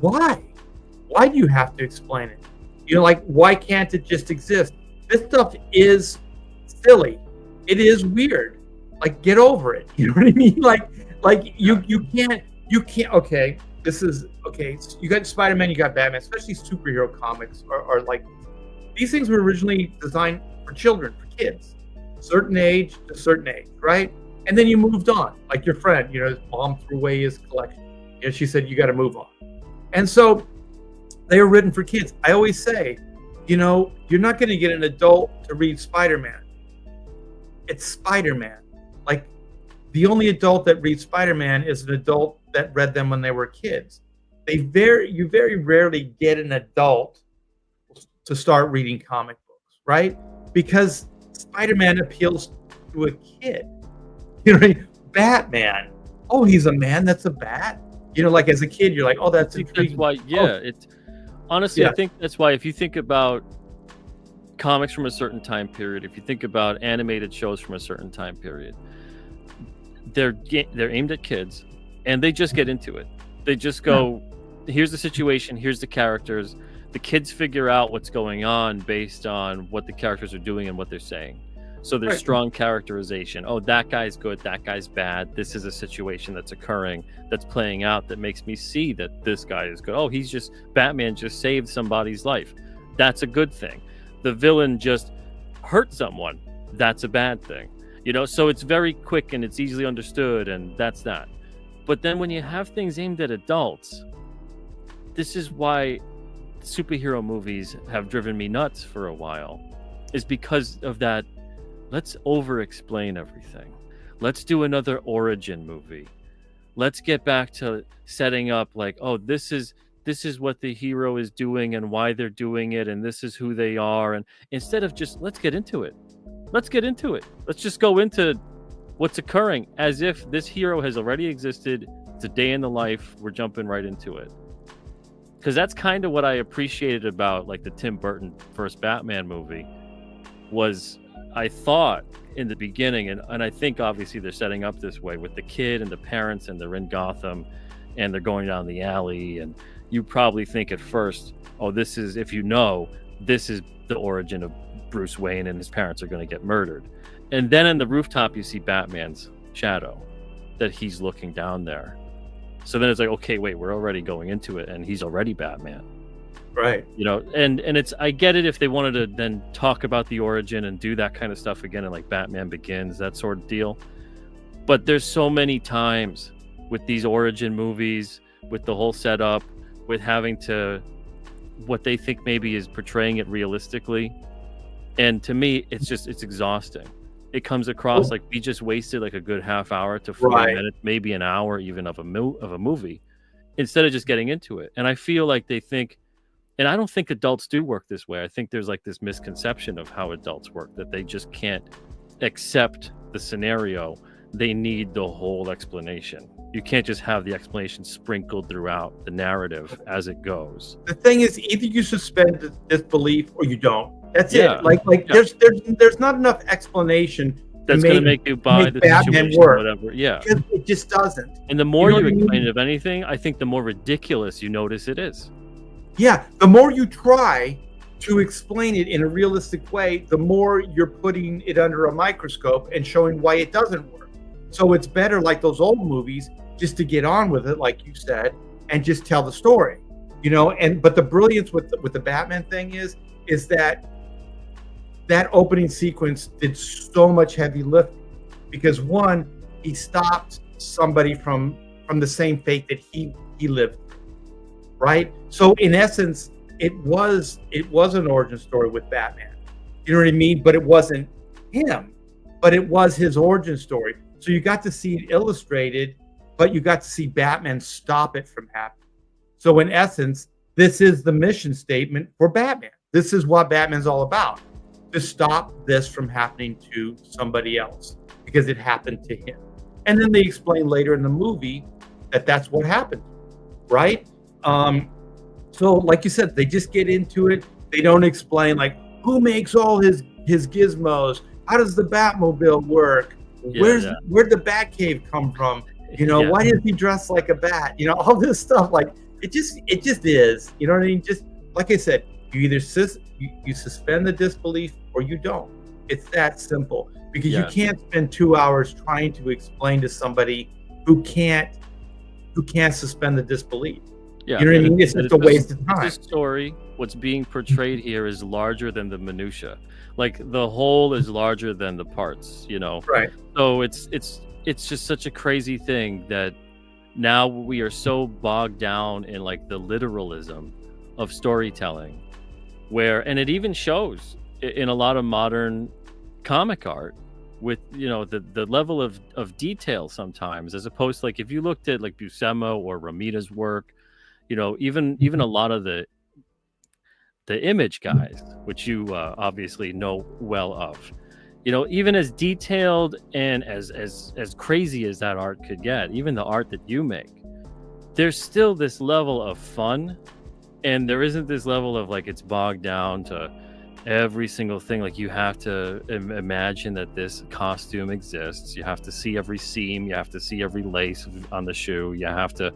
why? Why do you have to explain it? You know, like, why can't it just exist? This stuff is silly. It is weird. Like, get over it. You know what I mean? Like you can't. Okay, this is okay. So you got Spider-Man, you got Batman. Especially superhero comics are like, these things were originally designed for children, for kids, certain age to certain age, right? And then you moved on. Like your friend, you know, his mom threw away his collection. You know, she said, you got to move on. And so they were written for kids. I always say, you know, you're not going to get an adult to read Spider-Man. It's Spider-Man. Like, the only adult that reads Spider-Man is an adult that read them when they were kids. You very rarely get an adult to start reading comic books, right? Because Spider-Man appeals to a kid. You know what I mean? Batman. Oh, he's a man. That's a bat. You know, like as a kid, you're like, oh, that's intriguing. That's why, it's honestly, I think that's why, if you think about comics from a certain time period, if you think about animated shows from a certain time period, they're aimed at kids, and they just get into it. They just go, here's the situation, here's the characters. The kids figure out what's going on based on what the characters are doing and what they're saying. So there's strong characterization. Oh, that guy's good, that guy's bad. This is a situation that's occurring, that's playing out, that makes me see that this guy is good. Oh, Batman just saved somebody's life. That's a good thing. The villain just hurt someone. That's a bad thing. You know, so it's very quick and it's easily understood, and that's that. But then when you have things aimed at adults, this is why superhero movies have driven me nuts for a while, is because of that. Let's over-explain everything. Let's do another origin movie. Let's get back to setting up, like, oh, this is what the hero is doing and why they're doing it, and this is who they are. And instead of just, let's get into it. Let's just go into what's occurring as if this hero has already existed. It's a day in the life. We're jumping right into it. Because that's kind of what I appreciated about, like, the Tim Burton first Batman movie, was I thought in the beginning, and I think obviously they're setting up this way with the kid and the parents, and they're in Gotham and they're going down the alley, and you probably think at first, oh, this is the origin of Bruce Wayne, and his parents are going to get murdered. And then in the rooftop, you see Batman's shadow, that he's looking down there. So then it's like, okay, wait, we're already going into it, and he's already Batman. Right. You know, and I get it if they wanted to then talk about the origin and do that kind of stuff again, and like Batman Begins, that sort of deal. But there's so many times with these origin movies, with the whole setup, with having to, what they think maybe is portraying it realistically. And to me, it's exhausting. It comes across like we just wasted like a good half hour to 40 minutes, maybe an hour even of a movie, instead of just getting into it. And I feel like they think, and I don't think adults do work this way. I think there's like this misconception of how adults work, that they just can't accept the scenario. They need the whole explanation. You can't just have the explanation sprinkled throughout the narrative as it goes. The thing is, either you suspend disbelief or you don't. That's it. There's not enough explanation that's going to make you buy the situation or whatever. Yeah, it just doesn't. And the more you explain it of anything, I think the more ridiculous you notice it is. Yeah, the more you try to explain it in a realistic way, the more you're putting it under a microscope and showing why it doesn't work. So it's better, like those old movies, just to get on with it, like you said, and just tell the story, you know. But the brilliance with the Batman thing is that opening sequence did so much heavy lifting, because one, he stopped somebody from the same fate that he lived through, right? So in essence, it was an origin story with Batman. You know what I mean? But it wasn't him, but it was his origin story. So you got to see it illustrated, but you got to see Batman stop it from happening. So in essence, this is the mission statement for Batman. This is what Batman's all about, to stop this from happening to somebody else because it happened to him. And then they explain later in the movie that that's what happened, right? So like you said, they just get into it. They don't explain like who makes all his gizmos, how does the Batmobile work, where'd the Batcave come from, you know, why is he dressed like a bat, you know, all this stuff. Like it just is, you know what I mean? Just like I said, you either you suspend the disbelief or you don't. It's that simple, because you can't spend 2 hours trying to explain to somebody who can't suspend the disbelief. Yeah, you know what I mean? It's just a waste of time. This story, what's being portrayed here is larger than the minutia. Like the whole is larger than the parts, you know? Right. So it's just such a crazy thing that now we are so bogged down in like the literalism of storytelling, and it even shows in a lot of modern comic art with, you know, the level of detail sometimes, as opposed to like if you looked at like Buscema or Romita's work, you know, even a lot of the Image guys, which you obviously know well of, you know, even as detailed and as crazy as that art could get, even the art that you make, there's still this level of fun, and there isn't this level of like it's bogged down to every single thing. Like you have to imagine that this costume exists, you have to see every seam, you have to see every lace on the shoe, you have to,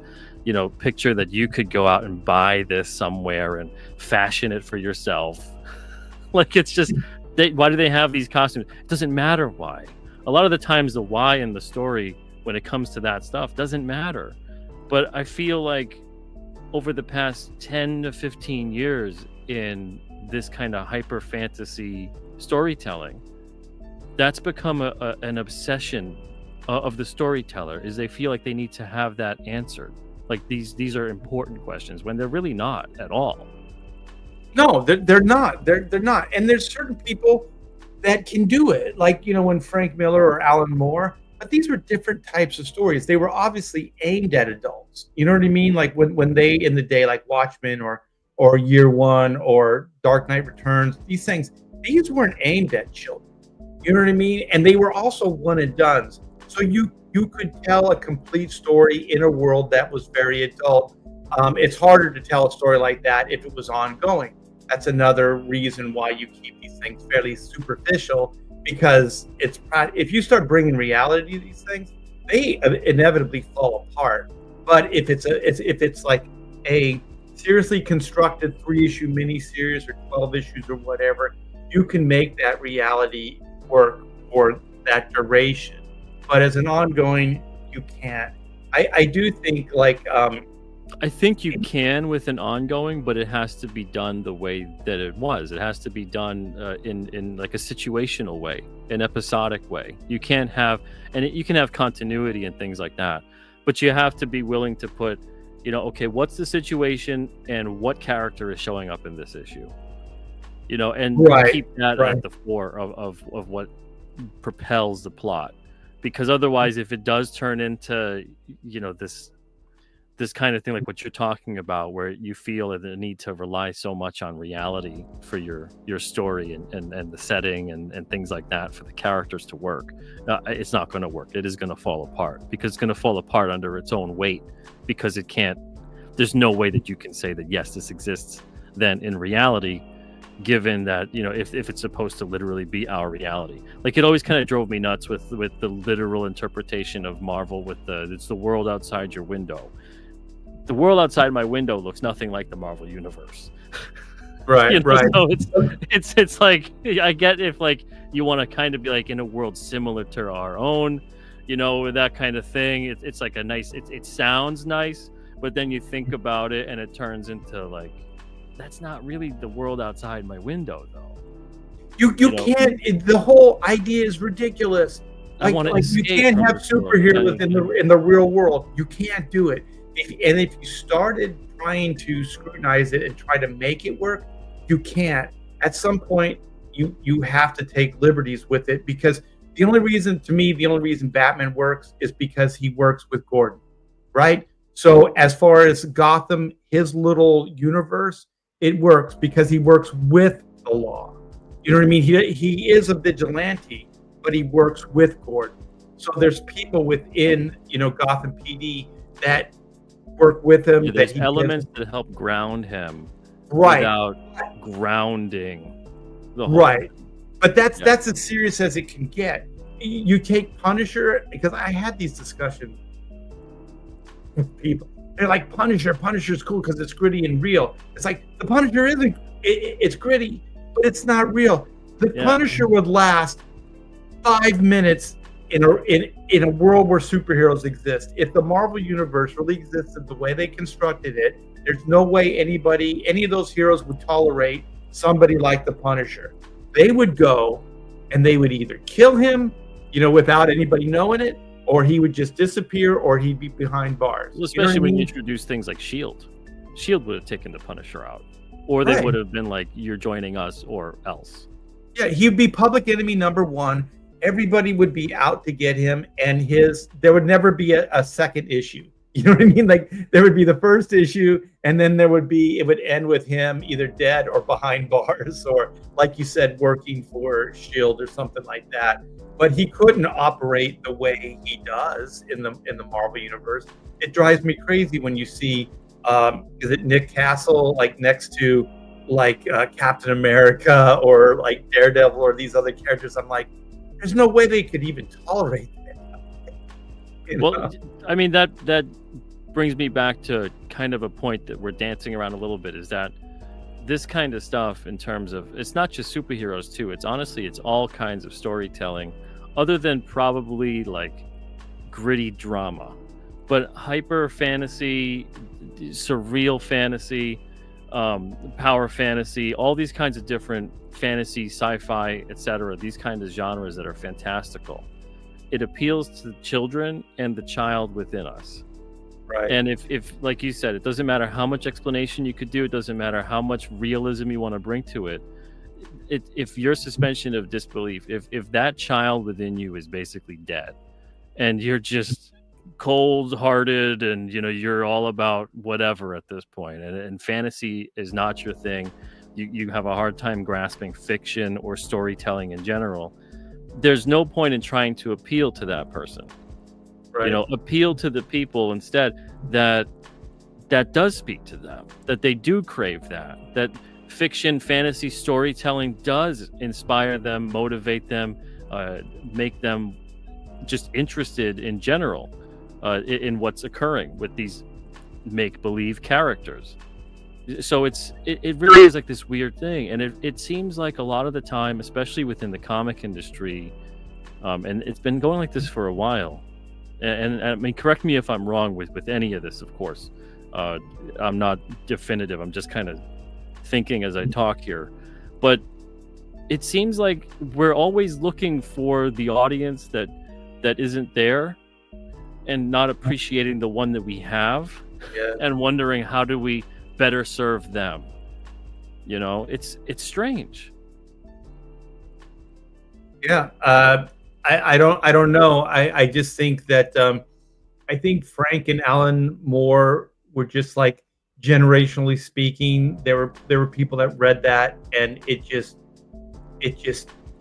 you know, picture that you could go out and buy this somewhere and fashion it for yourself. Like it's just why do they have these costumes? It doesn't matter why. A lot of the times the why in the story when it comes to that stuff doesn't matter. But I feel like over the past 10 to 15 years in this kind of hyper fantasy storytelling, that's become an obsession of the storyteller, is they feel like they need to have that answered. Like these are important questions when they're really not at all. No, they're not. They're not. And there's certain people that can do it, like, you know, when Frank Miller or Alan Moore. But these were different types of stories. They were obviously aimed at adults. You know what I mean? Like when they in the day, like Watchmen or Year One or Dark Knight Returns, these weren't aimed at children. You know what I mean? And they were also one and dones. So you could tell a complete story in a world that was very adult. It's harder to tell a story like that if it was ongoing. That's another reason why you keep these things fairly superficial, because if you start bringing reality to these things, they inevitably fall apart. But if it's like a seriously constructed 3-issue miniseries or 12 issues or whatever, you can make that reality work for that duration. But as an ongoing, you can't. I do think like I think you can with an ongoing, but it has to be done the way that it was. It has to be done in like a situational way, an episodic way. You can't have, you can have continuity and things like that, but you have to be willing to put, you know, okay, what's the situation and what character is showing up in this issue, you know, and keep that at the fore of what propels the plot. Because otherwise, if it does turn into, you know, this kind of thing like what you're talking about, where you feel the need to rely so much on reality for your story and the setting and things like that for the characters to work, it's not going to work. It is going to fall apart, because it's going to fall apart under its own weight, because it can't, there's no way that you can say that, yes, this exists then in reality, given that, you know, if it's supposed to literally be our reality. Like it always kind of drove me nuts with the literal interpretation of Marvel with it's the world outside your window. The world outside my window looks nothing like the Marvel universe. Right, you know? right. So it's like, I get if like you want to kind of be like in a world similar to our own, you know, that kind of thing. It's like a nice, it sounds nice, but then you think about it and it turns into like, that's not really the world outside my window, though. You can't. The whole idea is ridiculous. Like you can't have superheroes in the real world. You can't do it. If you started trying to scrutinize it and try to make it work, you can't. At some point, you have to take liberties with it, because the only reason Batman works is because he works with Gordon, right? So as far as Gotham, his little universe, it works because he works with the law. You know what I mean? He is a vigilante, but he works with Gordon. So there's people within, Gotham PD that work with him. Yeah, there's elements that help ground him, right, without grounding the whole right. thing. But that's as serious as it can get. You take Punisher, because I had these discussions with people. They're like, Punisher's cool because it's gritty and real. It's like, the Punisher isn't. It's gritty, but it's not real. The Punisher would last 5 minutes in a world where superheroes exist. If the Marvel universe really existed the way they constructed it, there's no way any of those heroes would tolerate somebody like the Punisher. They would go and they would either kill him, without anybody knowing it, or he would just disappear, or he'd be behind bars. Well, especially when you introduce things like S.H.I.E.L.D. S.H.I.E.L.D. would have taken the Punisher out. Or they would have been like, you're joining us or else. Yeah, he'd be public enemy number one. Everybody would be out to get him, and there would never be a second issue. You know what I mean? Like, there would be the first issue, and then it would end with him either dead or behind bars, or, like you said, working for S.H.I.E.L.D. or something like that. But he couldn't operate the way he does in the Marvel universe. It drives me crazy when you see, is it Nick Castle, like, next to, like, Captain America or, like, Daredevil or these other characters. I'm like, there's no way they could even tolerate that. Well, I mean, that brings me back to kind of a point that we're dancing around a little bit, is that this kind of stuff, in terms of, it's not just superheroes too, it's all kinds of storytelling, other than probably like gritty drama, but hyper fantasy, surreal fantasy, power fantasy, all these kinds of different fantasy, sci-fi, etc., these kinds of genres that are fantastical. It appeals to children and the child within us. Right. And if like you said, it doesn't matter how much explanation you could do, it doesn't matter how much realism you want to bring to it. If your suspension of disbelief, if that child within you is basically dead, and you're just cold-hearted, and you're all about whatever at this point, and fantasy is not your thing, you have a hard time grasping fiction or storytelling in general, there's no point in trying to appeal to that person. Right. Appeal to the people instead that does speak to them, that they do crave that fiction, fantasy storytelling does inspire them, motivate them, make them just interested in general in what's occurring with these make-believe characters. So it really is like this weird thing, and it seems like a lot of the time, especially within the comic industry, and it's been going like this for a while, and I mean, correct me if I'm wrong with any of this, of course. I'm not definitive, I'm just kind of thinking as I talk here, but it seems like we're always looking for the audience that isn't there, and not appreciating the one that we have, and wondering how do we better serve them. It's strange. I don't know. I just think that I think Frank and Alan Moore were just, like, generationally speaking, there were people that read that, and it just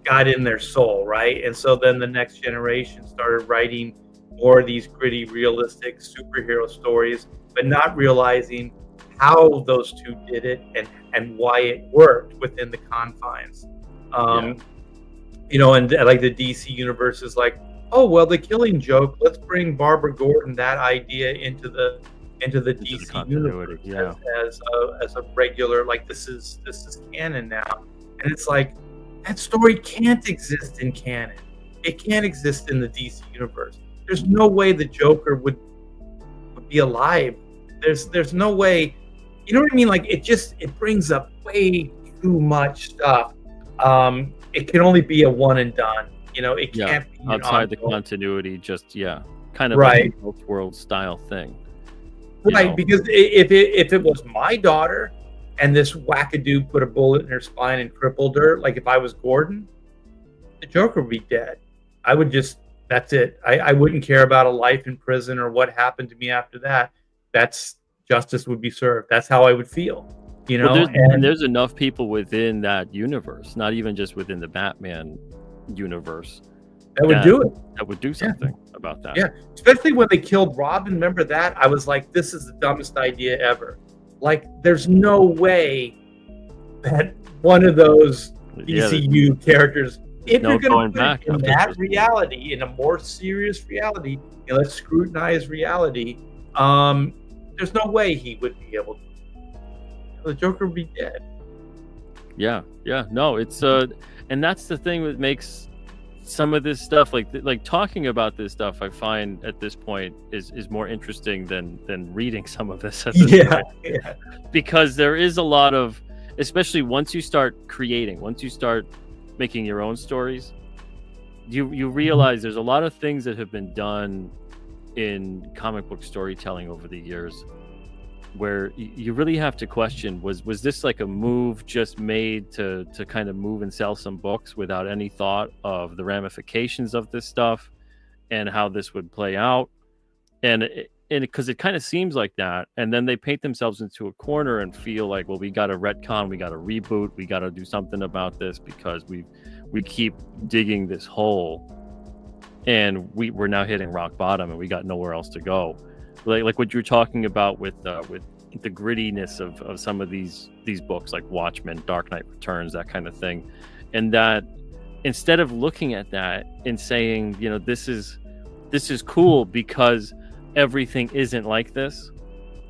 got in their soul, right? And so then the next generation started writing more of these gritty, realistic superhero stories, but not realizing how those two did it and why it worked within the confines. And like the DC universe is like, oh, well, the Killing Joke, let's bring Barbara Gordon, that idea into the DC universe as a regular, like, this is canon now. And it's like, that story can't exist in canon. It can't exist in the DC universe. There's no way the Joker would be alive. There's no way. You know what I mean? Like, it brings up way too much stuff. It can only be a one and done. It can't be outside the continuity. Just kind of right, like a world style thing. Right, because if it was my daughter and this wackadoo put a bullet in her spine and crippled her, like if I was Gordon, the Joker would be dead. I would just, that's it. I wouldn't care about a life in prison or what happened to me after that. That's, justice would be served. That's how I would feel, you know? Well, and there's enough people within that universe, not even just within the Batman universe, that would do it. That would do something about that. Yeah, especially when they killed Robin. Remember that? I was like, this is the dumbest idea ever. Like, there's no way that one of those DCU characters, if you're going to put it in that reality, in a more serious reality, let's scrutinize reality, there's no way he would be able to. The Joker would be dead. Yeah. No, it's and that's the thing that makes some of this stuff, like talking about this stuff, I find at this point is more interesting than reading some of this at this point. Yeah. Because there is a lot of, especially once you start creating, once you start making your own stories, you realize there's a lot of things that have been done in comic book storytelling over the years where you really have to question, was this like a move just made to kind of move and sell some books without any thought of the ramifications of this stuff and how this would play out? And because it kind of seems like that, and then they paint themselves into a corner and feel like, well, we got to retcon, we got to reboot, we got to do something about this because we keep digging this hole and we're now hitting rock bottom and we got nowhere else to go. Like what you're talking about with the grittiness of some of these books, like Watchmen, Dark Knight Returns, that kind of thing, and that instead of looking at that and saying, this is cool because everything isn't like this,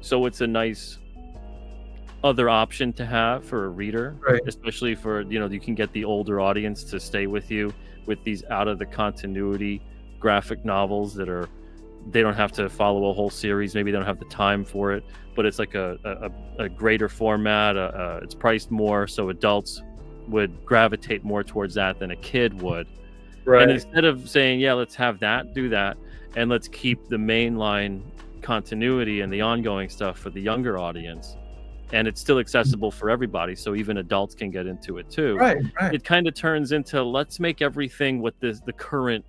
so it's a nice other option to have for a reader, right? Especially for you can get the older audience to stay with you with these out of the continuity graphic novels that are, they don't have to follow a whole series, maybe they don't have the time for it, but it's like a greater format, it's priced more, so adults would gravitate more towards that than a kid would. Right. And instead of saying, yeah, let's have that, do that, and let's keep the mainline continuity and the ongoing stuff for the younger audience, and it's still accessible for everybody, so even adults can get into it too. Right. It kind of turns into, let's make everything what the current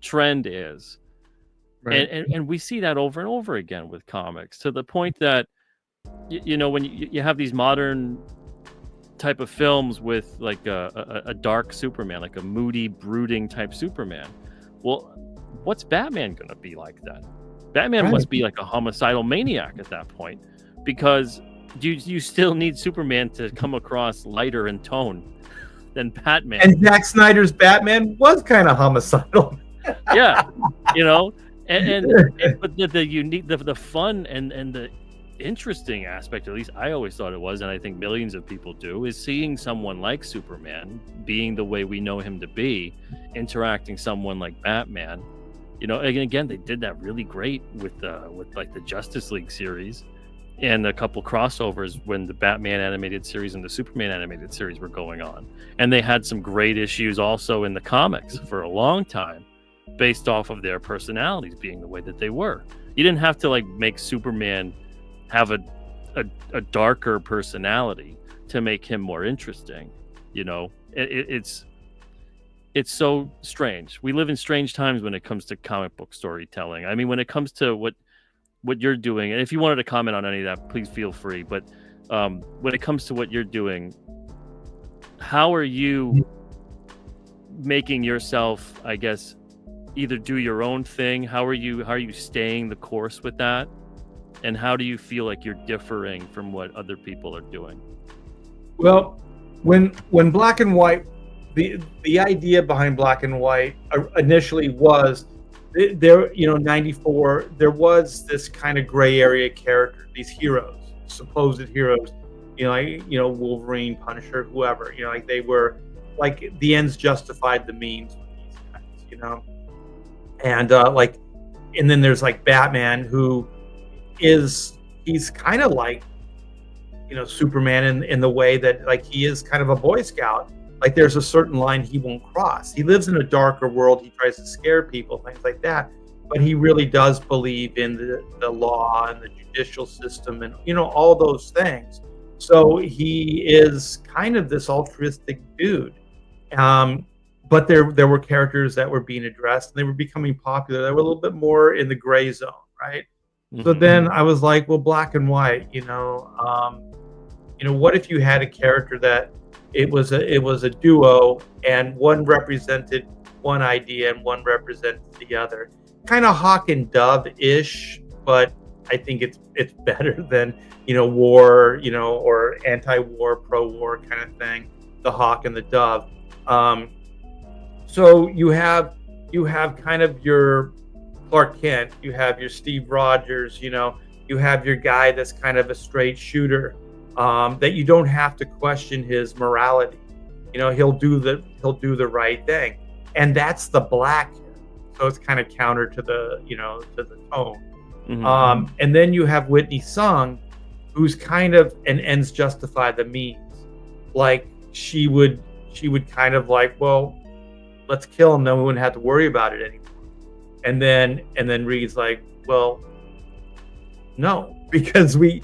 trend is. Right. And we see that over and over again with comics, to the point that when you have these modern type of films with like a dark Superman, like a moody, brooding type Superman. Well, what's Batman gonna be like then? Batman must be like a homicidal maniac at that point, because you still need Superman to come across lighter in tone than Batman. And Zack Snyder's Batman was kind of homicidal. Yeah, but the unique, the fun and the interesting aspect, at least I always thought it was, and I think millions of people do, is seeing someone like Superman being the way we know him to be, interacting someone like Batman. And again, they did that really great with like the Justice League series and a couple crossovers when the Batman animated series and the Superman animated series were going on, and they had some great issues also in the comics for a long time, based off of their personalities being the way that they were. You didn't have to like make Superman have a darker personality to make him more interesting. It's so strange. We live in strange times when it comes to comic book storytelling. I mean, when it comes to what you're doing, and if you wanted to comment on any of that, please feel free. But when it comes to what you're doing, how are you making yourself, I guess, either do your own thing? How are you staying the course with that? And how do you feel like you're differing from what other people are doing? Well, when Black and White, the idea behind Black and White initially was there, 94, there was this kind of gray area character, these heroes, supposed heroes, Wolverine, Punisher, whoever, like they were like the ends justified the means with these guys, and and then there's like Batman, who he's kind of like Superman in the way that like he is kind of a Boy Scout. Like there's a certain line he won't cross. He lives in a darker world. He tries to scare people, things like that. but he really does believe in the law and the judicial system and all those things. So he is kind of this altruistic dude. But there were characters that were being addressed and they were becoming popular. They were a little bit more in the gray zone, right? So then I was like, well, black and white, what if you had a character that it was a duo and one represented one idea and one represented the other, kind of hawk and dove-ish, but I think it's better than war, or anti-war, pro-war kind of thing, the hawk and the dove. So you have kind of your Clark Kent, you have your Steve Rogers, you have your guy that's kind of a straight shooter, that you don't have to question his morality. He'll do the right thing, and that's the black. So it's kind of counter to the to the tone. And then you have Whitney Sung, who's kind of an ends justify the means. Like she would kind of like, well, let's kill him, then we wouldn't have to worry about it anymore. And then Reed's like, well, no, because we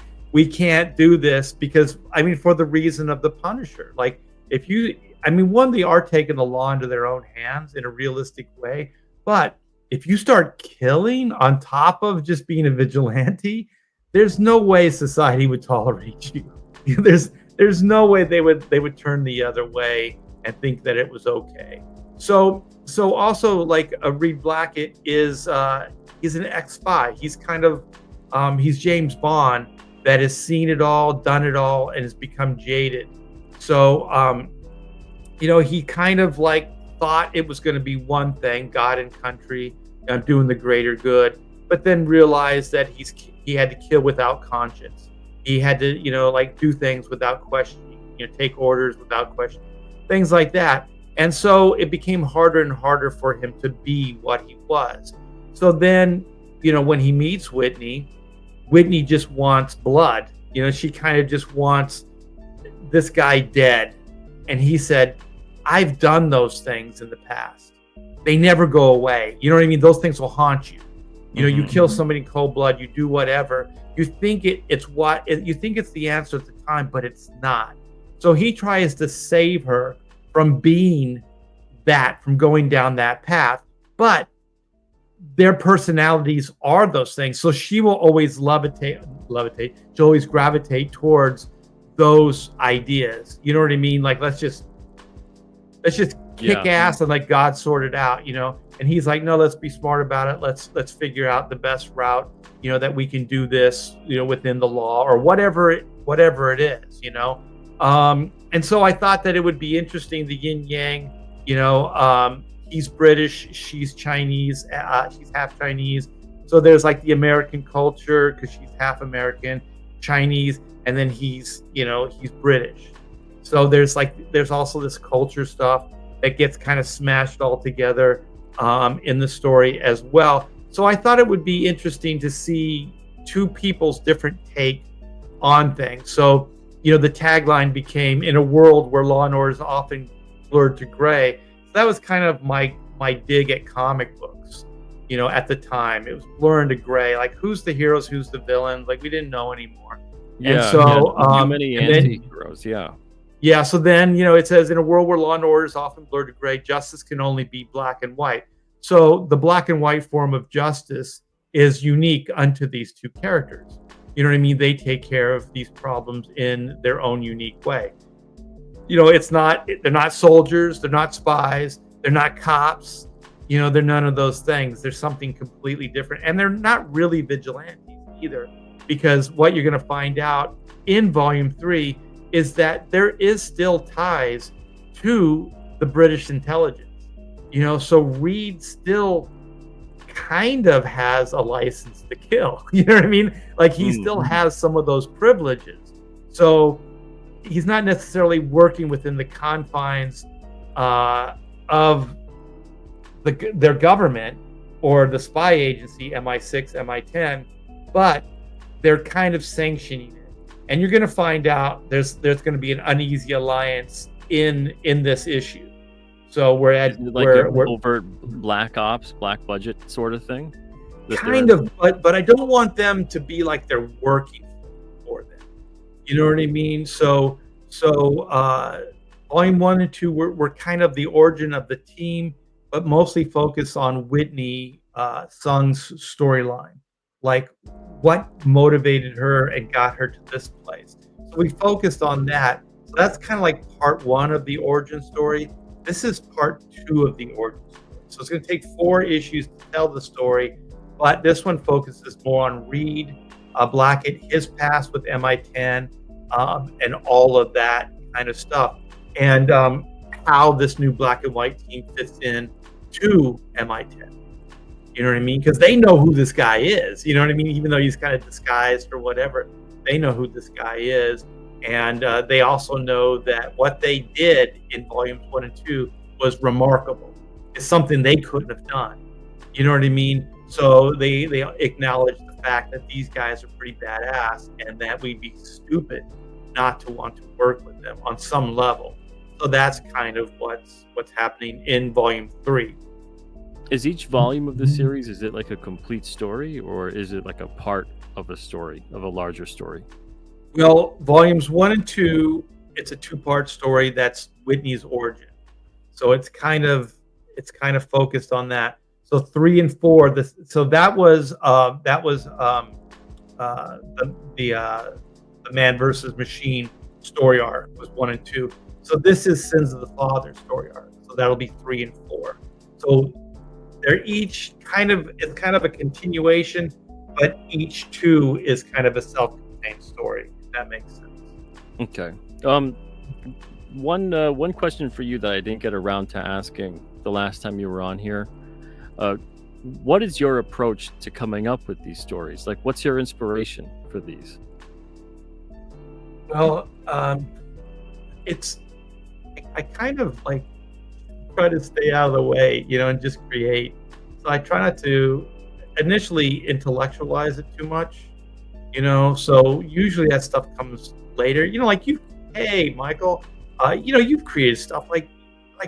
can't do this because for the reason of the Punisher. Like one, they are taking the law into their own hands in a realistic way, but if you start killing on top of just being a vigilante, there's no way society would tolerate you. There's no way they would turn the other way and think that it was okay. So also like Reed Blackett is he's an ex-spy. He's kind of he's James Bond that has seen it all, done it all, and has become jaded. So he kind of like thought it was going to be one thing, God and country, doing the greater good, but then realized that he had to kill without conscience. He had to do things without questioning, take orders without questioning, things like that. And so it became harder and harder for him to be what he was. So then, when he meets Whitney just wants blood. She kind of just wants this guy dead. And he said, I've done those things in the past. They never go away. You know what I mean? Those things will haunt you. You kill somebody in cold blood, you do whatever. You think it's the answer at the time, but it's not. So he tries to save her from being that, from going down that path. But their personalities are those things. So she will always levitate. She'll always gravitate towards those ideas. You know what I mean? Like, let's just kick ass and let God sort it out, And he's like, no, let's be smart about it. Let's figure out the best route, that we can do this, within the law or whatever it is, And so I thought that it would be interesting, the yin yang, he's British, she's Chinese, she's half Chinese. So there's like the American culture because she's half American, Chinese, and then he's British. So there's also this culture stuff that gets kind of smashed all together in the story as well. So I thought it would be interesting to see two people's different take on things. So, the tagline became, in a world where law and order is often blurred to gray. So that was kind of my dig at comic books, at the time. It was blurring to gray. Like, who's the heroes, who's the villains? Like, we didn't know anymore. Yeah, and so, too many anti-heroes, yeah. Yeah, so then, it says, in a world where law and order is often blurred to gray, justice can only be black and white. So the black and white form of justice is unique unto these two characters. You know what I mean? They take care of these problems in their own unique way. They're not soldiers, they're not spies, they're not cops, they're none of those things. They're something completely different. And they're not really vigilantes either, because what you're going to find out in Volume 3 is that there is still ties to the British intelligence. So Reed still kind of has a license to kill. You know what I mean? Like, he still has some of those privileges. So he's not necessarily working within the confines of their government or the spy agency, MI6, MI10, but they're kind of sanctioning it. And you're going to find out there's going to be an uneasy alliance in this issue. So we're overt black ops, black budget sort of thing. Kind of, but I don't want them to be like they're working for them. You know what I mean? So volume 1 and 2 were kind of the origin of the team, but mostly focused on Whitney Sung's storyline, like what motivated her and got her to this place. So we focused on that. So that's kind of like part 1 of the origin story. This is part 2 of the origin story. So it's going to take 4 issues to tell the story, but this one focuses more on Reed Blackett, his past with MI10, and all of that kind of stuff, and how this new black and white team fits in to MI10. You know what I mean? Because they know who this guy is. You know what I mean? Even though he's kind of disguised or whatever, they know who this guy is. And they also know that what they did in volumes 1 and 2 was remarkable. It's something they couldn't have done. You know what I mean? So they acknowledge the fact that these guys are pretty badass and that we'd be stupid not to want to work with them on some level. So that's kind of what's happening in volume 3. Is each volume of the series, is it like a complete story, or is it like a part of a story, of a larger story? Well, volumes 1 and 2, it's a 2-part story that's Whitney's origin. So it's kind of focused on that. So 3 and 4, that was the Man versus Machine story arc was 1 and 2. So this is Sins of the Father story arc. So that'll be 3 and 4. So they're each kind of a continuation, but each 2 is kind of a self-contained story. If that makes sense. Okay. One question for you that I didn't get around to asking the last time you were on here. What is your approach to coming up with these stories? Like, what's your inspiration for these? Well, I kind of like try to stay out of the way, and just create. So I try not to initially intellectualize it too much, so usually that stuff comes later, like hey, Michael, you've created stuff like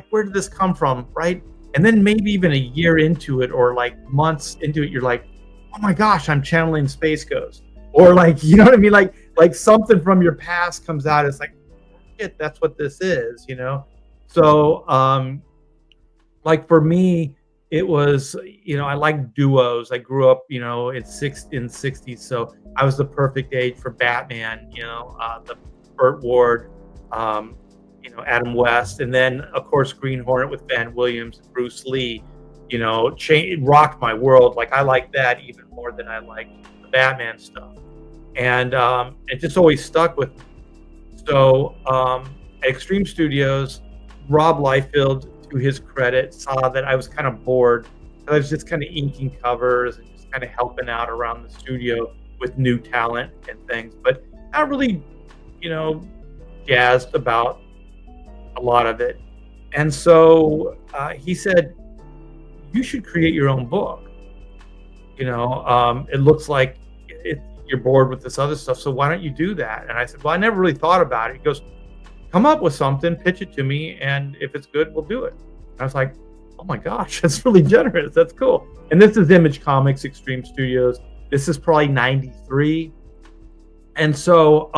where did this come from, right? And then maybe even a year into it or like months into it, you're like, oh my gosh, I'm channeling Space Ghost. Or like, you know what I mean? Like something from your past comes out. It's like, shit, that's what this is, So, like for me, it was, I like duos. I grew up, in 60s. So I was the perfect age for Batman, the Burt Ward, Adam West, and then of course Green Hornet with Van Williams and Bruce Lee, rocked my world. Like I like that even more than I like the Batman stuff, and it just always stuck with me. So at Extreme Studios, Rob Liefeld, to his credit, saw that I was kind of bored. I was just kind of inking covers and just kind of helping out around the studio with new talent and things, but not really, jazzed about a lot of it. And so he said, you should create your own book. It looks like you're bored with this other stuff, so why don't you do that? And I said, well, I never really thought about it. He goes, come up with something, pitch it to me, and if it's good, we'll do it. And I was like, oh my gosh, that's really generous. That's cool. And this is Image Comics, Extreme Studios. This is probably 93. And so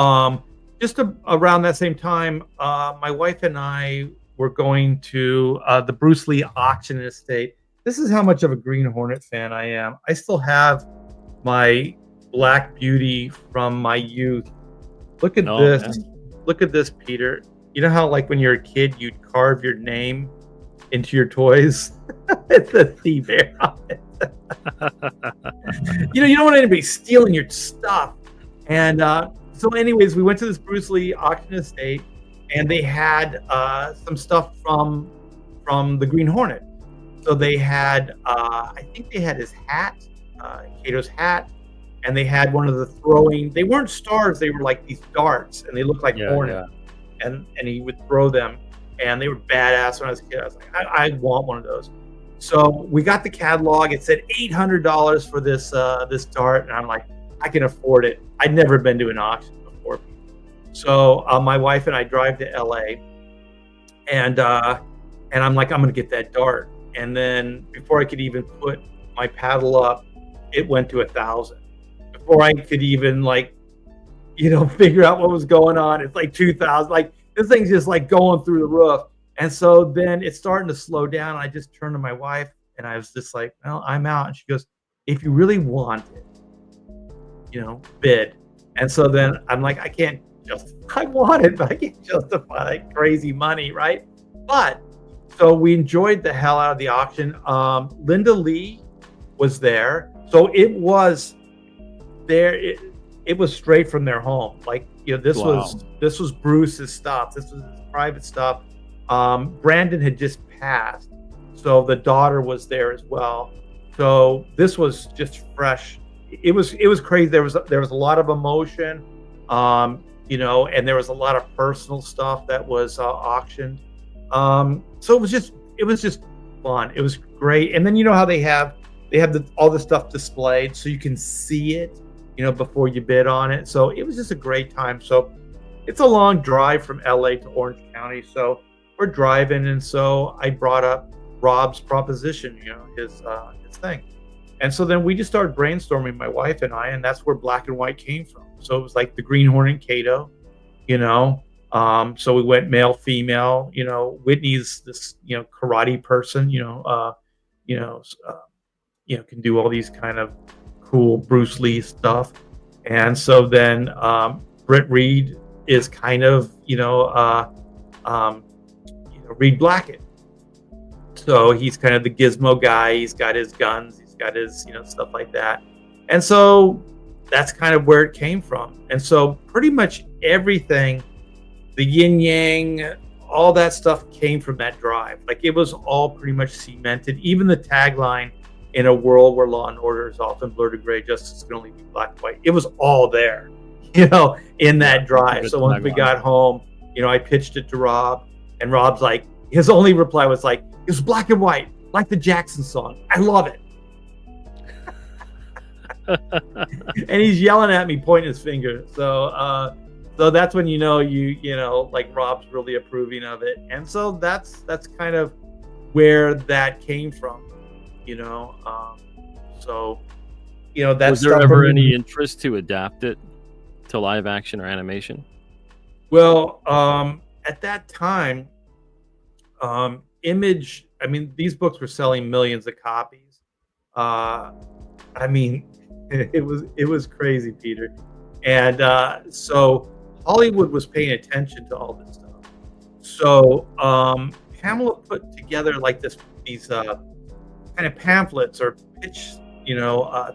just around that same time, my wife and I were going to the Bruce Lee auction estate. This is how much of a Green Hornet fan I am. I still have my Black Beauty from my youth. Look at this. Man. Look at this, Peter. You know how like when you're a kid, you'd carve your name into your toys? It's a T-Bear on it. You don't want anybody stealing your stuff. And so anyways, we went to this Bruce Lee auction estate, and they had some stuff from the Green Hornet. So they had, I think they had his hat, Kato's hat, and they had one of the throwing. They weren't stars; they were like these darts, and they looked like hornets. Yeah. And he would throw them, and they were badass. When I was a kid, I was like, I want one of those. So we got the catalog. It said $800 for this dart, and I'm like, I can afford it. I'd never been to an auction before. So my wife and I drive to LA, and I'm like, I'm gonna get that dart. And then before I could even put my paddle up, it went to 1,000 before I could even figure out what was going on. It's like 2,000. Like this thing's just like going through the roof. And so then it's starting to slow down. I just turned to my wife and I was just like, well, I'm out. And she goes, if you really want it, bid. And so then I'm like, I want it, but I can't justify like crazy money, right? But so we enjoyed the hell out of the auction. Linda Lee was there. So it was there. It was straight from their home. Like, this was Bruce's stuff. This was his private stuff. Brandon had just passed, so the daughter was there as well. So this was just fresh. It was crazy. There was a lot of emotion, and there was a lot of personal stuff that was auctioned. So it was just fun. It was great. And then how they have all the stuff displayed so you can see it, before you bid on it. So it was just a great time. So it's a long drive from LA to Orange County. So we're driving, and so I brought up Rob's proposition, his thing. And so then we just started brainstorming, my wife and I, and that's where Black and White came from. So it was like the Greenhorn and Cato, so we went male, female, Whitney's this, karate person, can do all these kind of cool Bruce Lee stuff. And so then Britt Reed is kind of, Reed Blackett. So he's kind of the gizmo guy. He's got his guns. He's got his, stuff like that. And so that's kind of where it came from. And so pretty much everything, the yin yang, all that stuff came from that drive. Like it was all pretty much cemented. Even the tagline, in a world where law and order is often blurred to gray, justice can only be black and white. It was all there, in that drive. So once we got home, I pitched it to Rob, and Rob's like, his only reply was like, it was black and white, like the Jackson song. I love it. And he's yelling at me, pointing his finger. So that's when like Rob's really approving of it. And so that's kind of where that came from, that's. Was there ever any interest to adapt it to live action or animation? Well, at that time, Image, these books were selling millions of copies. It was crazy, Peter. And so Hollywood was paying attention to all this stuff. So Pamela put together like these kind of pamphlets or pitch,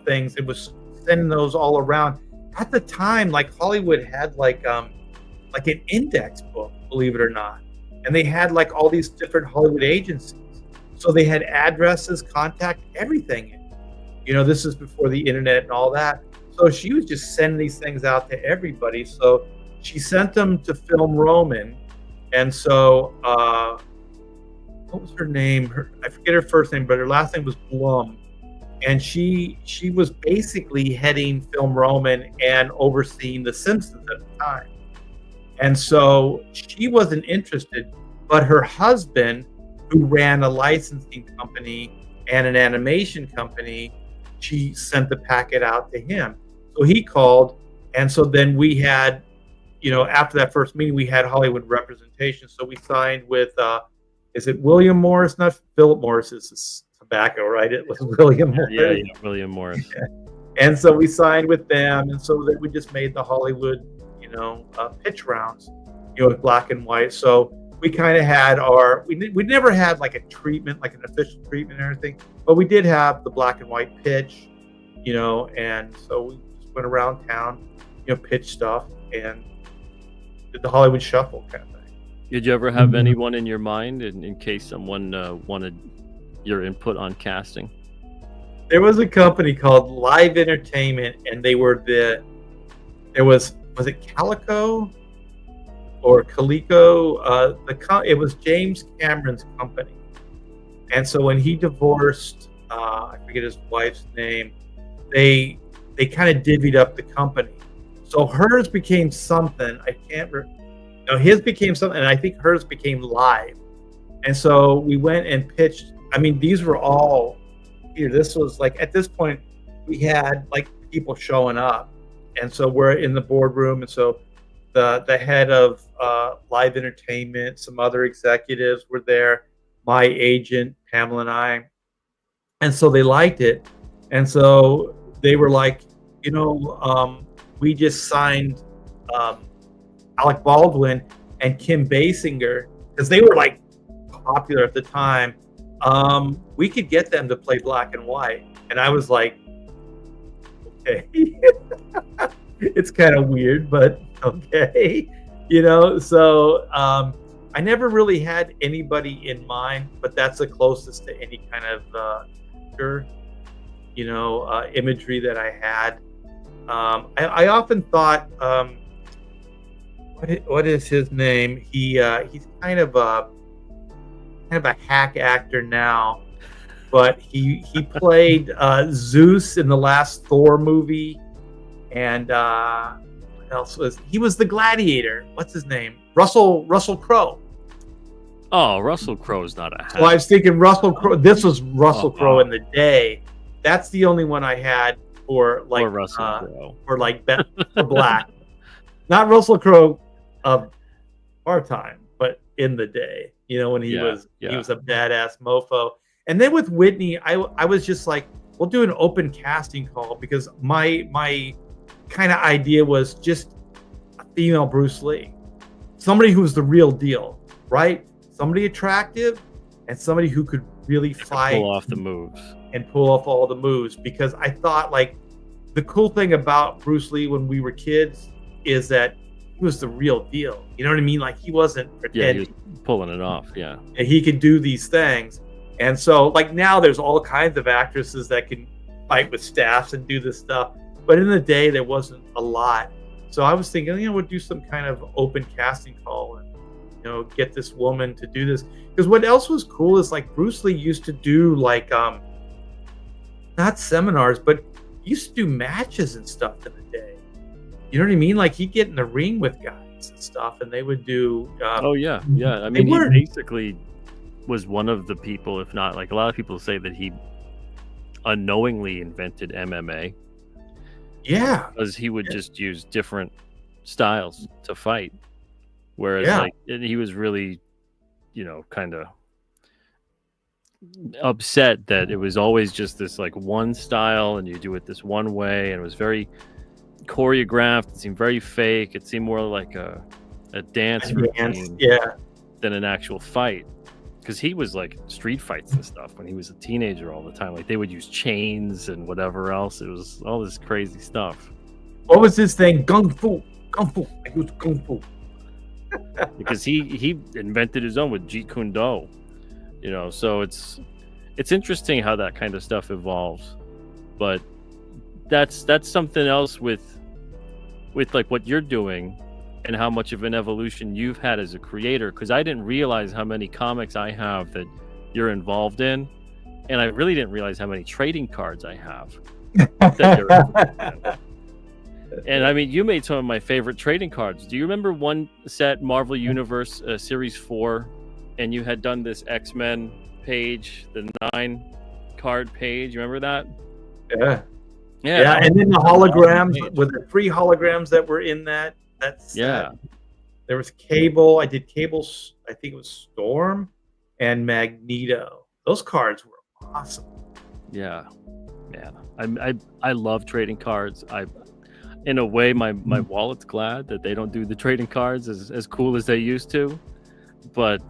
things. It was sending those all around. At the time, like Hollywood had like an index book, believe it or not. And they had like all these different Hollywood agencies. So they had addresses, contact, everything in. This is before the internet and all that. So she was just sending these things out to everybody. So she sent them to Film Roman. And so, what was her name? I forget her first name, but her last name was Blum. And she was basically heading Film Roman and overseeing The Simpsons at the time. And so she wasn't interested, but her husband, who ran a licensing company and an animation company, she sent the packet out to him. So he called, and so then we had, after that first meeting, we had Hollywood representation. So we signed with, is it William Morris? Not Philip Morris, is tobacco, right? It was William Morris. Yeah, William Morris. Yeah. And so we signed with them, and so then we just made the Hollywood, pitch rounds, with black and white. So we kind of had we never had like a treatment, like an official treatment or anything, but we did have the black and white pitch, and so we just went around town, pitched stuff and did the Hollywood Shuffle kind of thing. Did you ever have anyone in your mind in case someone wanted your input on casting? There was a company called Live Entertainment, and they were was it Calico or Calico? It was James Cameron's company. And so when he divorced, I forget his wife's name, they kind of divvied up the company. So hers became something. His became something, and I think hers became Live. And so we went and pitched. These were all here. This was like, at this point, we had like people showing up, and so we're in the boardroom, and so the head of live entertainment, some other executives were there, my agent Pamela and I, and so they liked it, and so they were like, we just signed Alec Baldwin and Kim Basinger because they were like popular at the time. We could get them to play black and white, and I was like, okay. It's kind of weird, but okay, so I never really had anybody in mind, but that's the closest to any kind of imagery that I had. I often thought, what is his name? He's kind of a hack actor now, but he played Zeus in the last Thor movie, and what else he was the Gladiator? What's his name? Russell Crowe. Oh, Russell Crowe's not a hack. Well, I was thinking Russell Crowe. This was Russell Crowe in the day. That's the only one I had for like Russell Crowe. For like for black. Not Russell Crowe of our time, but in the day. When he was a badass mofo. And then with Whitney, I was just like, we'll do an open casting call because my kind of idea was just a female Bruce Lee. Somebody who's the real deal, right? Somebody attractive and somebody who could really fight, pull off the moves, and pull off all the moves. Because I thought like the cool thing about Bruce Lee when we were kids is that he was the real deal. You know what I mean? Like he wasn't pretending. Yeah, he was pulling it off. Yeah, and he could do these things. And so like now there's all kinds of actresses that can fight with staffs and do this stuff. But in the day there wasn't a lot. So I was thinking, we'll do some kind of open casting call and get this woman to do this. Because what else was cool is like Bruce Lee used to do like not seminars, but he used to do matches and stuff in the day. You know what I mean? Like he'd get in the ring with guys and stuff, and they would do. I mean, he basically was one of the people, if not like a lot of people say that he unknowingly invented MMA. Yeah, because he would just use different styles to fight, whereas he was really, kind of upset that it was always just this like one style and you do it this one way, and it was very choreographed. It seemed very fake. It seemed more like a dance routine than an actual fight. Because he was like street fights and stuff when he was a teenager all the time. Like they would use chains and whatever else. It was all this crazy stuff. What was his thing? Kung Fu. He was Kung Fu. Because he invented his own with Jeet Kune Do. So it's interesting how that kind of stuff evolves. But that's something else with like what you're doing and how much of an evolution you've had as a creator, because I didn't realize how many comics I have that you're involved in, and I really didn't realize how many trading cards I have that you're involved in. And I mean, you made some of my favorite trading cards. Do you remember one set, Marvel Universe Series 4, and you had done this X-Men page, the 9 card page? You remember that? Yeah, and then the holograms, with the 3 holograms that were in that. There was Cable. I did Cable's. I think it was Storm and Magneto. Those cards were awesome. Yeah, man. I love trading cards. In a way, my wallet's glad that they don't do the trading cards as cool as they used to. But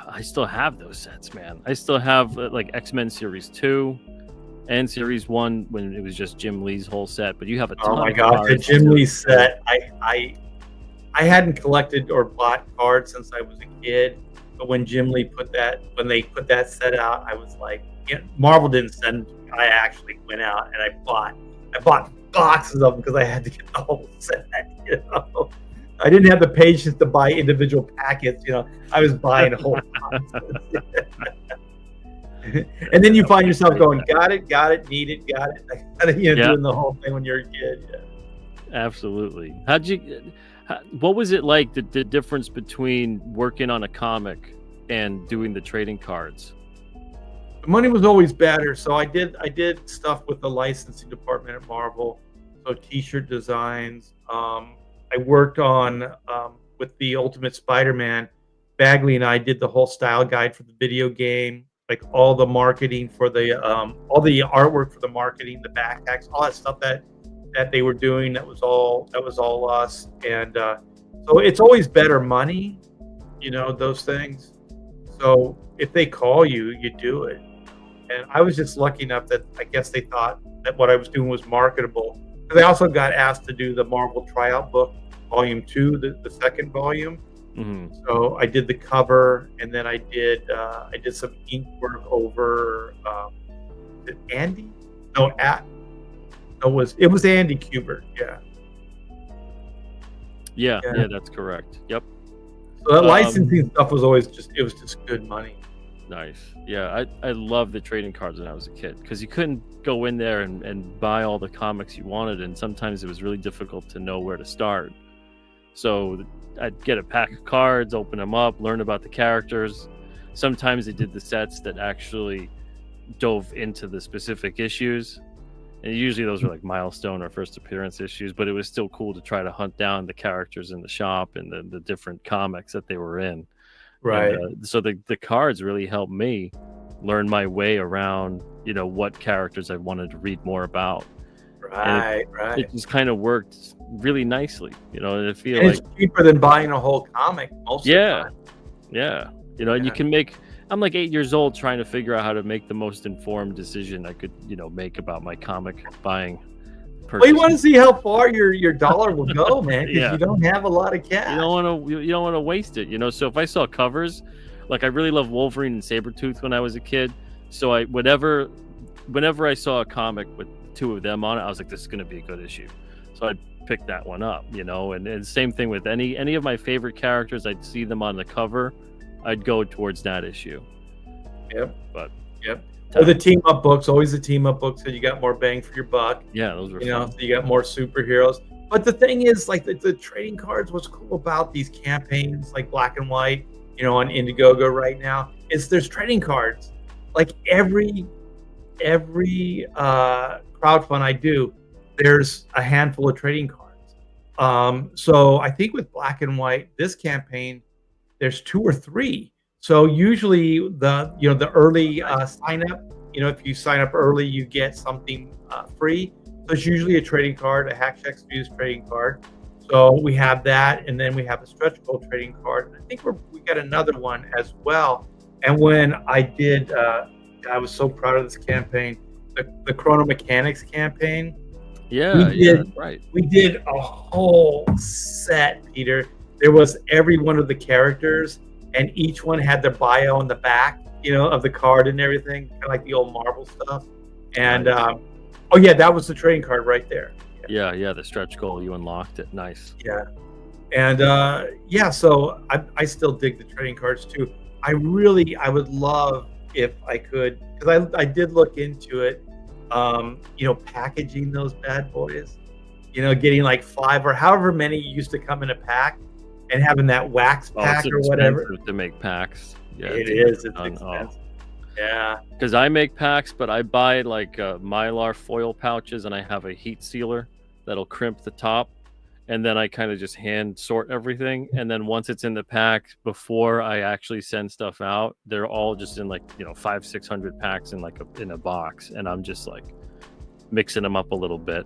I still have those sets, man. I still have like X-Men Series 2 and Series 1 when it was just Jim Lee's whole set. But you have a ton Oh my of god, cards the Jim Lee set. I hadn't collected or bought cards since I was a kid. But when Jim Lee when they put that set out, I was like, Marvel didn't send. I actually went out and I bought boxes of them because I had to get the whole set. I didn't have the patience to buy individual packets. I was buying whole boxes. And then you find yourself going, got it, need it, got it. Doing the whole thing when you're a kid. Yeah. Absolutely. What was it like, the difference between working on a comic and doing the trading cards? The money was always better, so I did stuff with the licensing department at Marvel, so T-shirt designs. I worked on with the Ultimate Spider-Man. Bagley and I did the whole style guide for the video game, like all the marketing for the all the artwork for the marketing, the backpacks, all that stuff that they were doing. That was all us, and so it's always better money, those things. So if they call you, you do it. And I was just lucky enough that I guess they thought that what I was doing was marketable. Because I also got asked to do the Marvel tryout book, Volume 2, the second volume. Mm-hmm. So I did the cover, and then I did some ink work over. Did Andy? No, it was Andy Kubert. Yeah, that's correct. Yep. So that licensing stuff was always just good money. Nice. Yeah, I loved the trading cards when I was a kid because you couldn't go in there and buy all the comics you wanted, and sometimes it was really difficult to know where to start. So I'd get a pack of cards, open them up, learn about the characters. Sometimes they did the sets that actually dove into the specific issues, and usually those were like milestone or first appearance issues, but it was still cool to try to hunt down the characters in the shop and the different comics that they were in. Right. And, so the cards really helped me learn my way around, what characters I wanted to read more about. Right. It just kind of worked really nicely, and I feel and like it's cheaper than buying a whole comic most of the time. Yeah. And you can make. I'm like 8 years old trying to figure out how to make the most informed decision I could, make about my comic buying. Well, you want to see how far your dollar will go, man, because you don't have a lot of cash. You don't want to waste it, So if I saw covers, like I really loved Wolverine and Sabretooth when I was a kid. So whenever I saw a comic with two of them on it, I was like, this is going to be a good issue. So I'd pick that one up, And same thing with any of my favorite characters. I'd see them on the cover, I'd go towards that issue. Yep. Yep. Or the team up books, always the team up books, so you got more bang for your buck. Yeah, those were fun. So you got more superheroes. But the thing is, like the trading cards, what's cool about these campaigns like Black and White, on Indiegogo right now, is there's trading cards. Like every crowdfund I do, there's a handful of trading cards. So I think with Black and White, this campaign, there's 2 or 3. So usually the early sign up, if you sign up early, you get something free. So it's usually a trading card, a Hack Shack Studios trading card. So we have that, and then we have a stretch goal trading card. I think we got another one as well. And when I did, I was so proud of this campaign, the Chrono Mechanics campaign. Right. We did a whole set, Peter. There was every one of the characters, and each one had their bio on the back, of the card and everything, kind of like the old Marvel stuff. And that was the trading card right there. Yeah, the stretch goal, you unlocked it. Nice. Yeah, and so I still dig the trading cards too. I would love if I could, because I did look into it, packaging those bad boys, getting like 5 or however many used to come in a pack. And having that wax pack or whatever to make packs. Yeah, it is. It's expensive. Yeah. Because I make packs, but I buy like Mylar foil pouches, and I have a heat sealer that'll crimp the top, and then I kind of just hand sort everything. And then once it's in the pack, before I actually send stuff out, they're all just in like 500-600 packs in in a box, and I'm just like mixing them up a little bit,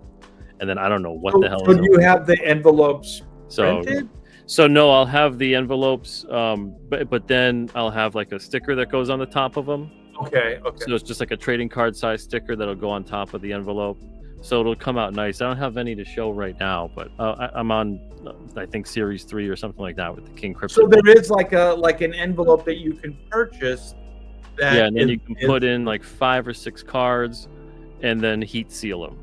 and then I don't know what the hell. So do you have the envelopes printed? So no, I'll have the envelopes, but then I'll have like a sticker that goes on the top of them. Okay. So it's just like a trading card size sticker that'll go on top of the envelope. So it'll come out nice. I don't have any to show right now, but I'm on, I think, Series 3 or something like that with the King Crypto. So there is like an envelope that you can purchase. And then you can put in like 5 or 6 cards, and then heat seal them.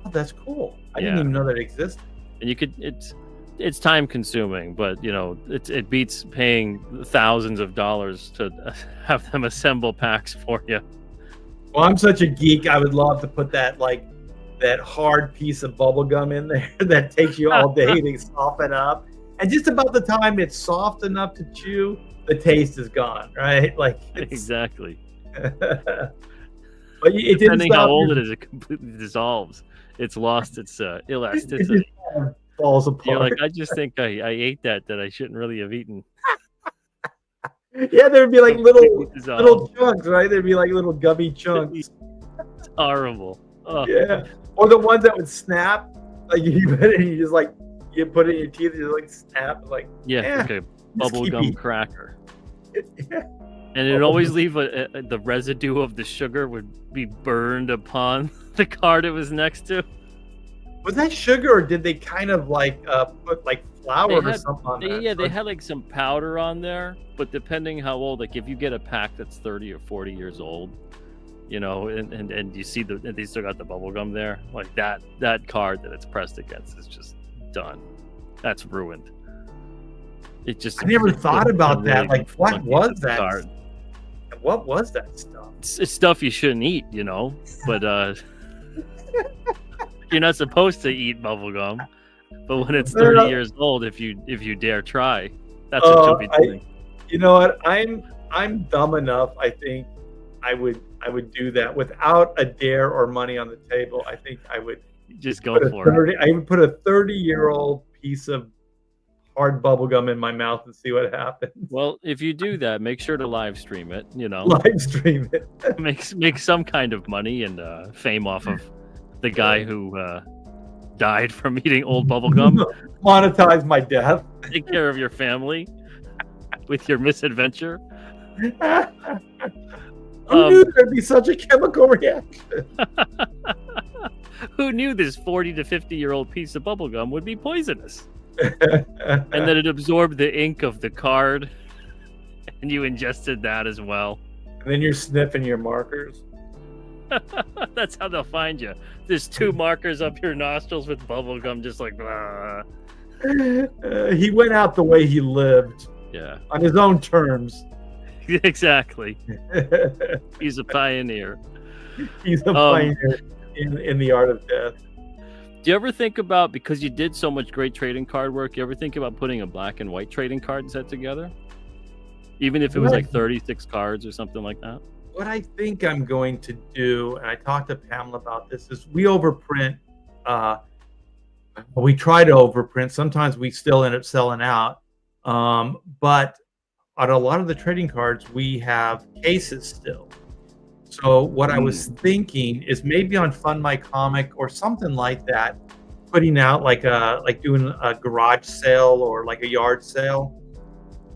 Oh, that's cool. I didn't even know that existed. And you could, it's time consuming, but it beats paying thousands of dollars to have them assemble packs for you. Well, I'm such a geek. I would love to put that hard piece of bubble gum in there that takes you all day to soften up. And just about the time it's soft enough to chew, the taste is gone, right? Like exactly. But it didn't Depending how stop old you. it is, it completely dissolves. It's lost its It elasticity. just kind of falls apart. You're like, I just think I ate that I shouldn't really have eaten. Yeah, there'd be like little Dissolved. chunks, right? There'd be like little gummy chunks. It's horrible. Oh. Yeah, or the ones that would snap. Like you put it, you just like you put it in your teeth, and you like snap, like Yeah, like a bubble keep gum eating. cracker. Yeah. And it'd always leave the residue of the sugar would be burned upon the card it was next to. Was that sugar, or did they kind of like put like flour or something on that? Yeah, they had like some powder on there, but depending how old, like if you get a pack that's 30 or 40 years old, you know, and you see they still got the bubble gum there, like that card that it's pressed against is just done. That's ruined. It just I never thought about that. Like, what was that? Card. What was that stuff? It's stuff you shouldn't eat, you know, but you're not supposed to eat bubble gum. But when it's 30 years old, if you dare try, that's what you'll be doing. You know what? I'm dumb enough. I think I would do that without a dare or money on the table. I think I would just go for it. I would put a 30-year-old piece of hard bubble gum in my mouth and see what happens. Well, if you do that, make sure to live stream it. You know, live stream it. make some kind of money and fame off of the guy who died from eating old bubble gum. Monetize my death. Take care of your family with your misadventure. Who knew there'd be such a chemical reaction? Who knew this 40 to 50-year-old piece of bubble gum would be poisonous? And then it absorbed the ink of the card, and you ingested that as well. And then you're sniffing your markers. That's how they'll find you. There's 2 markers up your nostrils with bubble gum, just like blah. He went out the way he lived. Yeah, on his own terms. Exactly. He's a pioneer. He's a pioneer in the art of death. Do you ever think about, because you did so much great trading card work, you ever think about putting a black and white trading card set together? Even if it was like 36 cards or something like that? What I think I'm going to do, and I talked to Pamela about this, is we overprint. We try to overprint. Sometimes we still end up selling out. But on a lot of the trading cards, we have cases still. So what I was thinking is maybe on Fund My Comic or something like that, putting out like doing a garage sale or like a yard sale,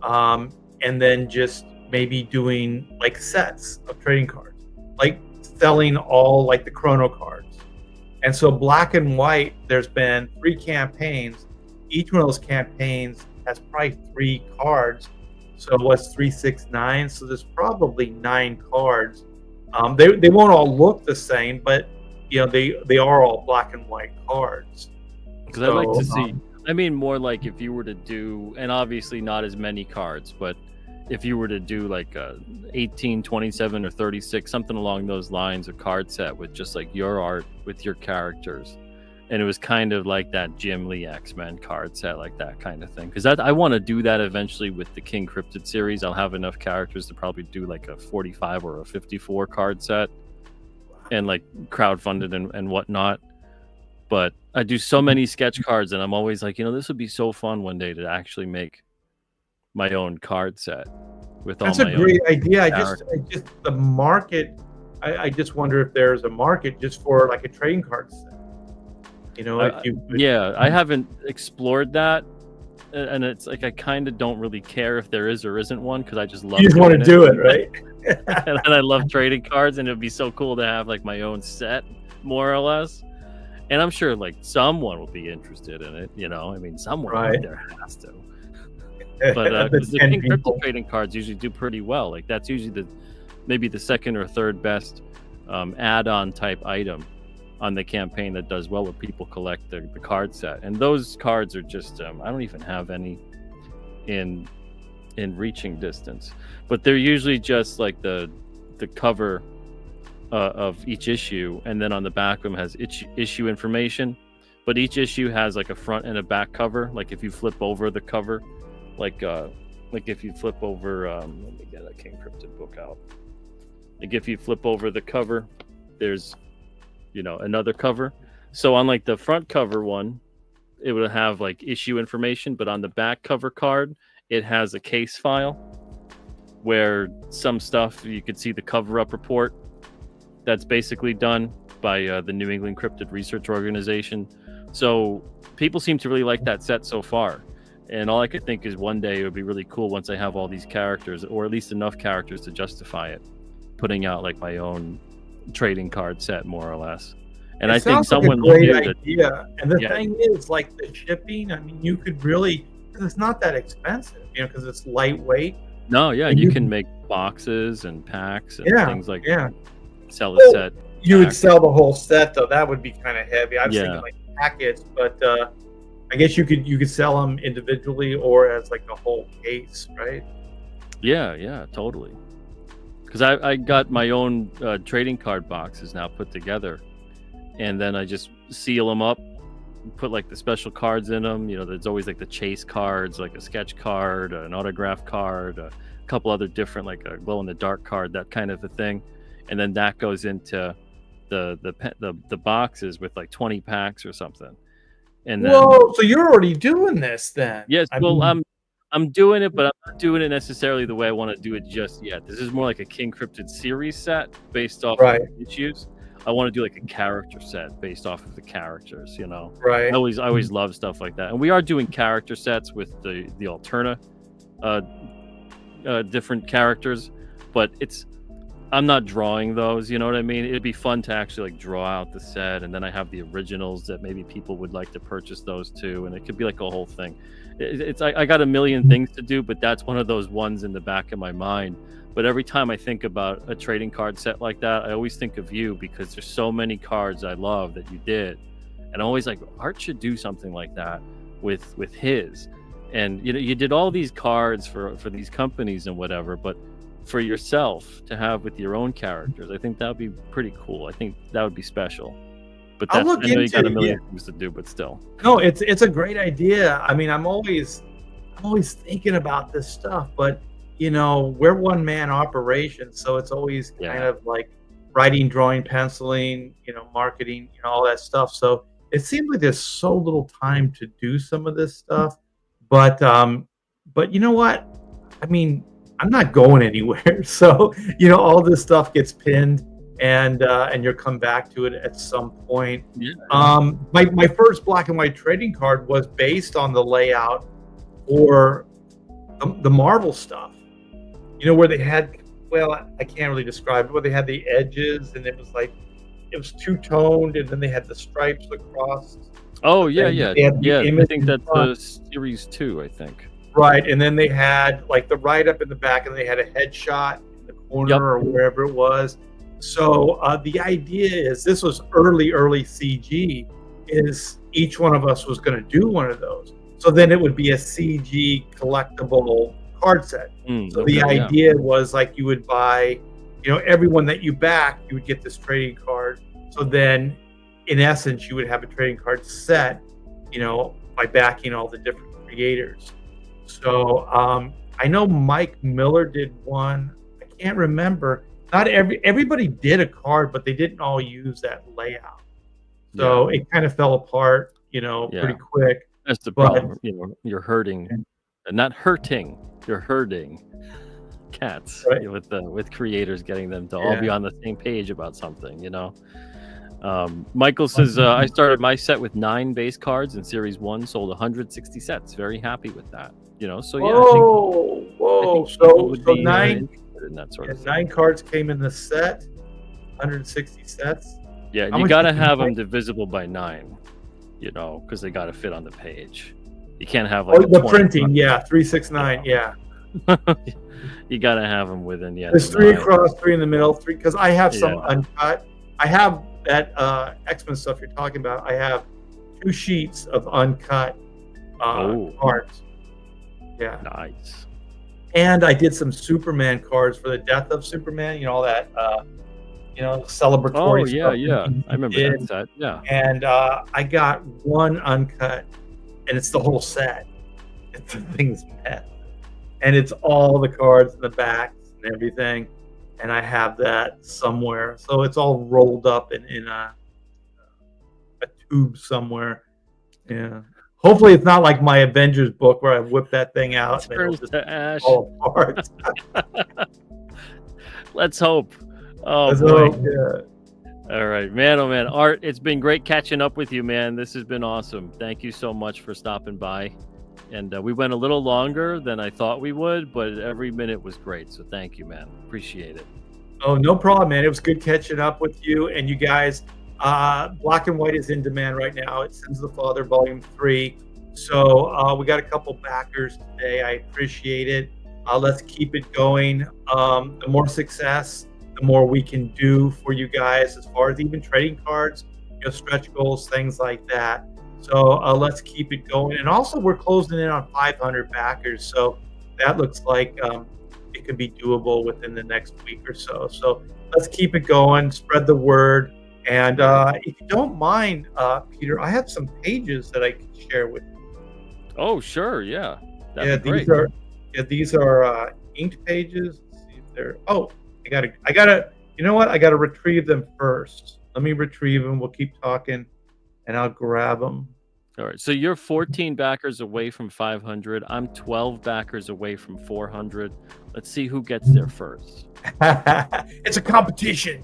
and then just maybe doing like sets of trading cards, like selling all like the chrono cards. And so black and white, there's been 3 campaigns. Each one of those campaigns has probably 3 cards. So what's 3, 6, 9? So there's probably 9 cards. They won't all look the same, but you know they are all black and white cards. Because I'd like to see. I mean, more like if you were to do, and obviously not as many cards, but if you were to do like a 18, 27, or 36, something along those lines, a card set with just like your art with your characters. And it was kind of like that Jim Lee X-Men card set, like that kind of thing. Because I want to do that eventually with the King Cryptid series. I'll have enough characters to probably do like a 45 or a 54 card set and like crowdfunded and whatnot. But I do so many sketch cards, and I'm always like, you know, this would be so fun one day to actually make my own card set with all my own. That's a great idea. I just the market. I just wonder if there's a market just for like a trading card set. You know, I haven't explored that, and it's like I kind of don't really care if there is or isn't one, because I just love. You just want to do it, right? And I love trading cards, and it'd be so cool to have like my own set, more or less. And I'm sure like someone will be interested in it. You know, I mean, someone out there has to. But because the King Cryptid trading cards usually do pretty well. Like that's usually maybe the second or third best add-on type item on the campaign that does well, where people collect the card set. And those cards are just I don't even have any in reaching distance, but they're usually just like the cover of each issue, and then on the back of them has issue information, but each issue has like a front and a back cover. Like if you flip over the cover, like if you flip over let me get a King Cryptid book out. Like if you flip over the cover, there's, another cover. So on like the front cover one, it would have like issue information, but on the back cover card, it has a case file where some stuff you could see the cover up report that's basically done by the New England Cryptid Research Organization. So people seem to really like that set so far. And all I could think is one day it would be really cool once I have all these characters, or at least enough characters to justify it, putting out like my own trading card set, more or less. And I think someone like a great idea. And the thing is, like the shipping, I mean, you could really, because it's not that expensive, because it's lightweight. No, yeah, you can make boxes and packs and things like that. Sell a set. You would sell the whole set, though. That would be kind of heavy. I was thinking like packets, but I guess you could sell them individually or as like a whole case, right? Yeah, totally. Because I got my own trading card boxes now put together, and then I just seal them up, put like the special cards in them. There's always like the chase cards, like a sketch card, an autograph card, a couple other different, like a glow in the dark card, that kind of a thing. And then that goes into the boxes with like 20 packs or something. And then, whoa! So you're already doing this then? Yes. I'm doing it, but I'm not doing it necessarily the way I want to do it just yet. This is more like a King Cryptid series set based off of issues. I want to do like a character set based off of the characters. Right. I always love stuff like that, and we are doing character sets with the Alterna different characters, but I'm not drawing those, you know what I mean? It'd be fun to actually like draw out the set, and then I have the originals that maybe people would like to purchase those too, and it could be like a whole thing. I got a million things to do, but that's one of those ones in the back of my mind. But every time I think about a trading card set like that, I always think of you, because there's so many cards I love that you did, and I'm always like, Art should do something like that with his. And you did all these cards for these companies and whatever, but for yourself to have with your own characters, I think that would be pretty cool. I think that would be special. But I know you got a million things to do, but still. No, it's a great idea. I mean, I'm always thinking about this stuff, but we're one man operation, so it's always kind of like writing, drawing, penciling, marketing, all that stuff. So it seems like there's so little time to do some of this stuff. But you know what? I mean, I'm not going anywhere. So, all this stuff gets pinned, and you'll come back to it at some point. Yeah. My first black and white trading card was based on the layout for the Marvel stuff. Where they had, I can't really describe it, where they had the edges, and it was two-toned, and then they had the stripes across. Oh, yeah. I think that's series 2, I think. Right, and then they had like the write-up in the back, and they had a headshot in the corner or wherever it was. So the idea is, this was early CG, is each one of us was going to do one of those. So then it would be a CG collectible card set. So the idea was like you would buy, everyone that you back, you would get this trading card. So then, in essence, you would have a trading card set, by backing all the different creators. So I know Mike Miller did one. I can't remember. Not everybody did a card, but they didn't all use that layout. So it kind of fell apart, pretty quick. That's the problem. You're hurting, not hurting. You're hurting cats with creators, getting them to all be on the same page about something. Michael says, I started my set with 9 base cards in Series 1, sold 160 sets. Very happy with that. So yeah. Whoa. So 9 in that sort of thing. 9 cards came in the set, 160 sets. Yeah, you got to have them divisible by 9, because they got to fit on the page. You can't have like the printing, 369, You got to have them within, There's 3 across, 3 in the middle, 3, because I have some uncut. I have that X-Men stuff you're talking about. I have 2 sheets of uncut cards. Yeah. Nice. And I did some Superman cards for the death of Superman, all that celebratory stuff. Oh, yeah. I remember that set. Yeah. And I got 1 uncut, and it's the whole set. The thing's mess. And it's all the cards in the backs and everything. and I have that somewhere. So it's all rolled up in a tube somewhere. Yeah. Hopefully it's not like my Avengers book where I whip that thing out and it'll just to ash. fall apart. Let's hope. Oh, Let's boy. hope, yeah. All right, man. Oh, man. Art, it's been great catching up with you, man. This has been awesome. Thank you so much for stopping by. And we went a little longer than I thought we would, but every minute was great. So thank you, man. Appreciate it. Oh, no problem, man. It was good catching up with you and you guys. Black and White is in demand right now. It Sins of the Father, Volume 3. So we got a couple backers today. I appreciate it. Let's keep it going. The more success, the more we can do for you guys as far as even trading cards, stretch goals, things like that. So let's keep it going. And also, we're closing in on 500 backers. So that looks like it could be doable within the next week or so. So let's keep it going, spread the word. And if you don't mind, Peter, I have some pages that I can share with you. Oh, sure. Yeah. That'd be these great. these are inked pages. Let's see if they're. Oh, I gotta. You know what? I gotta retrieve them first. Let me retrieve them. We'll keep talking, and I'll grab them. All right. So you're 14 backers away from 500. I'm 12 backers away from 400. Let's see who gets there first. It's a competition.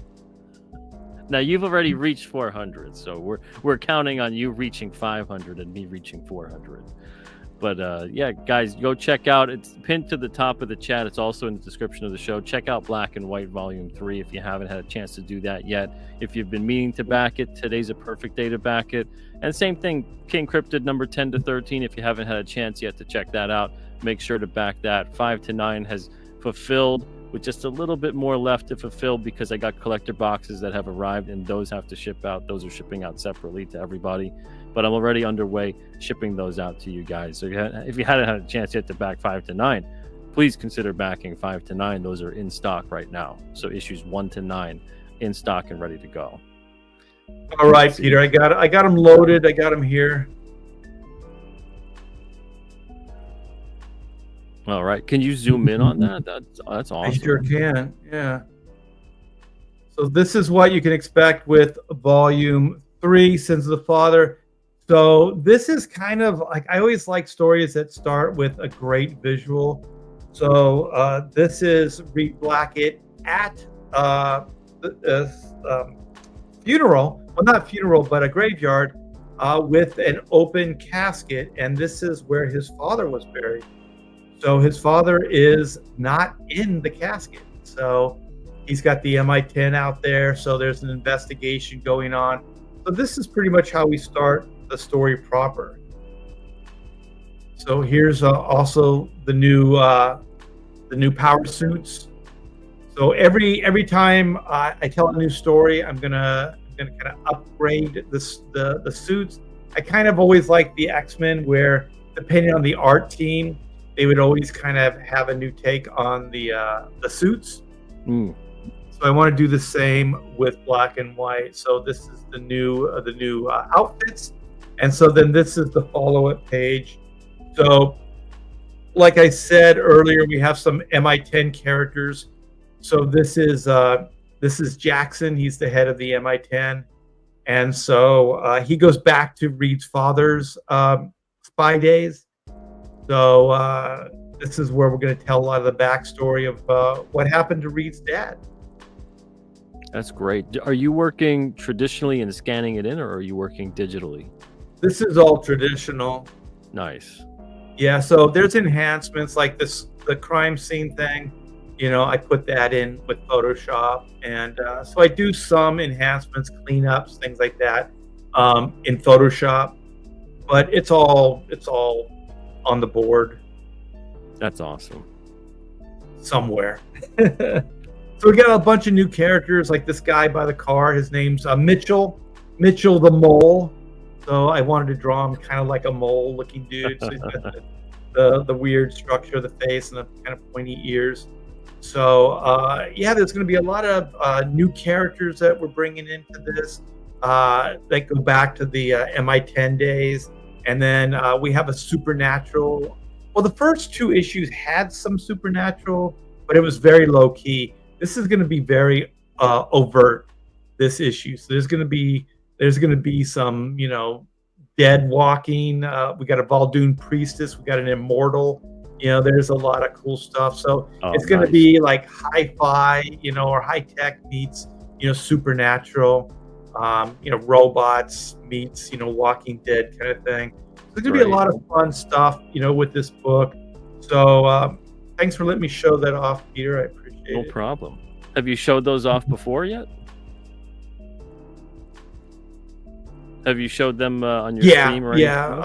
Now you've already reached 400, so we're counting on you reaching 500 and me reaching 400. But yeah, guys, go check out. It's pinned to the top of the chat. It's also in the description of the show. Check out Black and White Volume 3 if you haven't had a chance to do that yet. If you've been meaning to back it, today's a perfect day to back it. And same thing, King Cryptid number 10 to 13. If you haven't had a chance yet to check that out, make sure to back that. 5 to 9 has fulfilled, with just a little bit more left to fulfill because I got collector boxes that have arrived and those have to ship out. Those are shipping out separately to everybody, but I'm already underway shipping those out to you guys. So if you hadn't had a chance yet to back 5 to 9, please consider backing 5 to 9. Those are in stock right now. So issues 1 to 9 in stock and ready to go. All right, Peter, I got them loaded. I got them here. All right. Can you zoom in on that? That's awesome. I sure can. Yeah. So this is what you can expect with Volume 3, Sins of the Father. So this is kind of like, I always like stories that start with a great visual. So this is Reed Blackett at funeral. Well, not funeral, but a graveyard with an open casket. And this is where his father was buried. So his father is not in the casket. So he's got the MI10 out there. So there's an investigation going on. So this is pretty much how we start the story proper. So here's also the new power suits. So every time I tell a new story, I'm gonna kind of upgrade the suits. I kind of always like the X-Men, where depending on the art team, they would always kind of have a new take on the suits. So I want to do the same with Black and White. So this is the new outfits, and so then this is the follow-up page. So, like I said earlier, we have some MI10 characters. So this is Jackson. He's the head of the MI10, and so he goes back to Reed's father's spy days. So this is where we're going to tell a lot of the backstory of what happened to Reed's dad. That's great. Are you working traditionally and scanning it in, or are you working digitally? This is all traditional. Nice. Yeah, so there's enhancements like the crime scene thing. I put that in with Photoshop. And so I do some enhancements, cleanups, things like that in Photoshop. But it's all on the board. That's awesome. Somewhere. So we got a bunch of new characters, like this guy by the car. His name's Mitchell the Mole. So I wanted to draw him kind of like a mole looking dude. So he's got the weird structure of the face and the kind of pointy ears. So yeah, there's going to be a lot of new characters that we're bringing into this that go back to the MI10 days. And then we have a supernatural. Well, the first 2 issues had some supernatural, but it was very low key. this is going to be very overt, this issue. So there's going to be some, dead walking. We got a Valdoon priestess. We got an immortal. There's a lot of cool stuff. So it's going to be like hi-fi, or high tech meets, supernatural, robots meets, Walking Dead kind of thing. So there's going to be a lot of fun stuff, with this book. So thanks for letting me show that off, Peter. I appreciate it. No problem. Have you showed those off before yet? Have you showed them on your stream or anything else?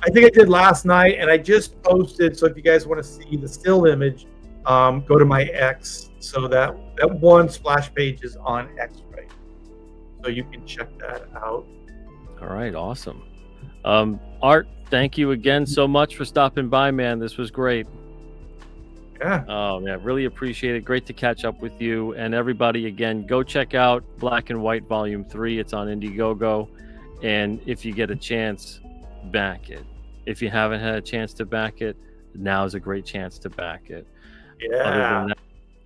I think I did last night, and I just posted. So if you guys want to see the still image, go to my X. So that one splash page is on X, right? So you can check that out. All right, awesome. Art, thank you again so much for stopping by, man. This was great. Yeah. Oh, man, really appreciate it. Great to catch up with you. And everybody, again, go check out Black and White Volume 3. It's on Indiegogo. And if you get a chance, back it. If you haven't had a chance to back it, now is a great chance to back it. Yeah. Other than that,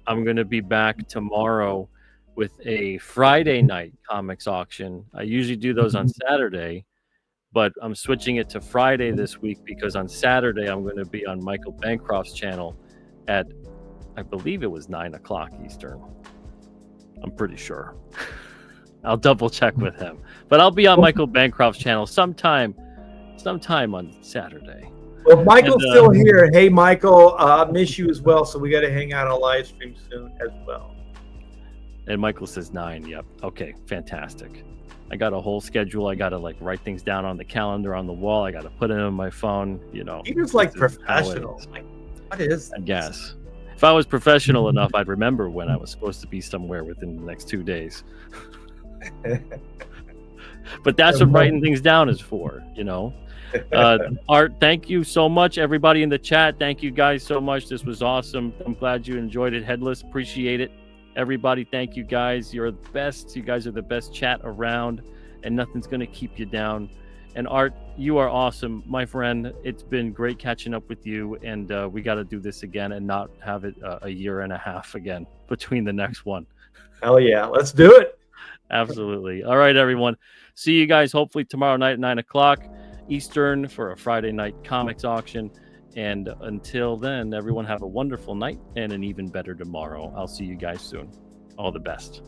I'm going to be back tomorrow with a Friday night comics auction. I usually do those on Saturday, but I'm switching it to Friday this week because on Saturday I'm going to be on Michael Bancroft's channel at, I believe it was 9 o'clock Eastern. I'm pretty sure. I'll double check with him. But I'll be on Michael Bancroft's channel sometime on Saturday. Well, if Michael's still here, hey, Michael, miss you as well. So we got to hang out on a live stream soon as well. And Michael says 9. Yep. Okay, fantastic. I got a whole schedule. I got to write things down on the calendar on the wall. I got to put it on my phone. Peter's like professional. What is this? I guess. If I was professional enough, I'd remember when I was supposed to be somewhere within the next 2 days. But that's what writing things down is for, Art, thank you so much. Everybody in the chat, thank you guys so much. This was awesome. I'm glad you enjoyed it. Headless, appreciate it. Everybody, thank you guys. You're the best. You guys are the best chat around, and nothing's going to keep you down. And Art, you are awesome, my friend. It's been great catching up with you, and we got to do this again and not have it a year and a half again between the next one. Hell yeah, let's do it. Absolutely. All right, everyone. See you guys hopefully tomorrow night at 9 o'clock Eastern for a Friday night comics auction. And until then, everyone have a wonderful night and an even better tomorrow. I'll see you guys soon. All the best.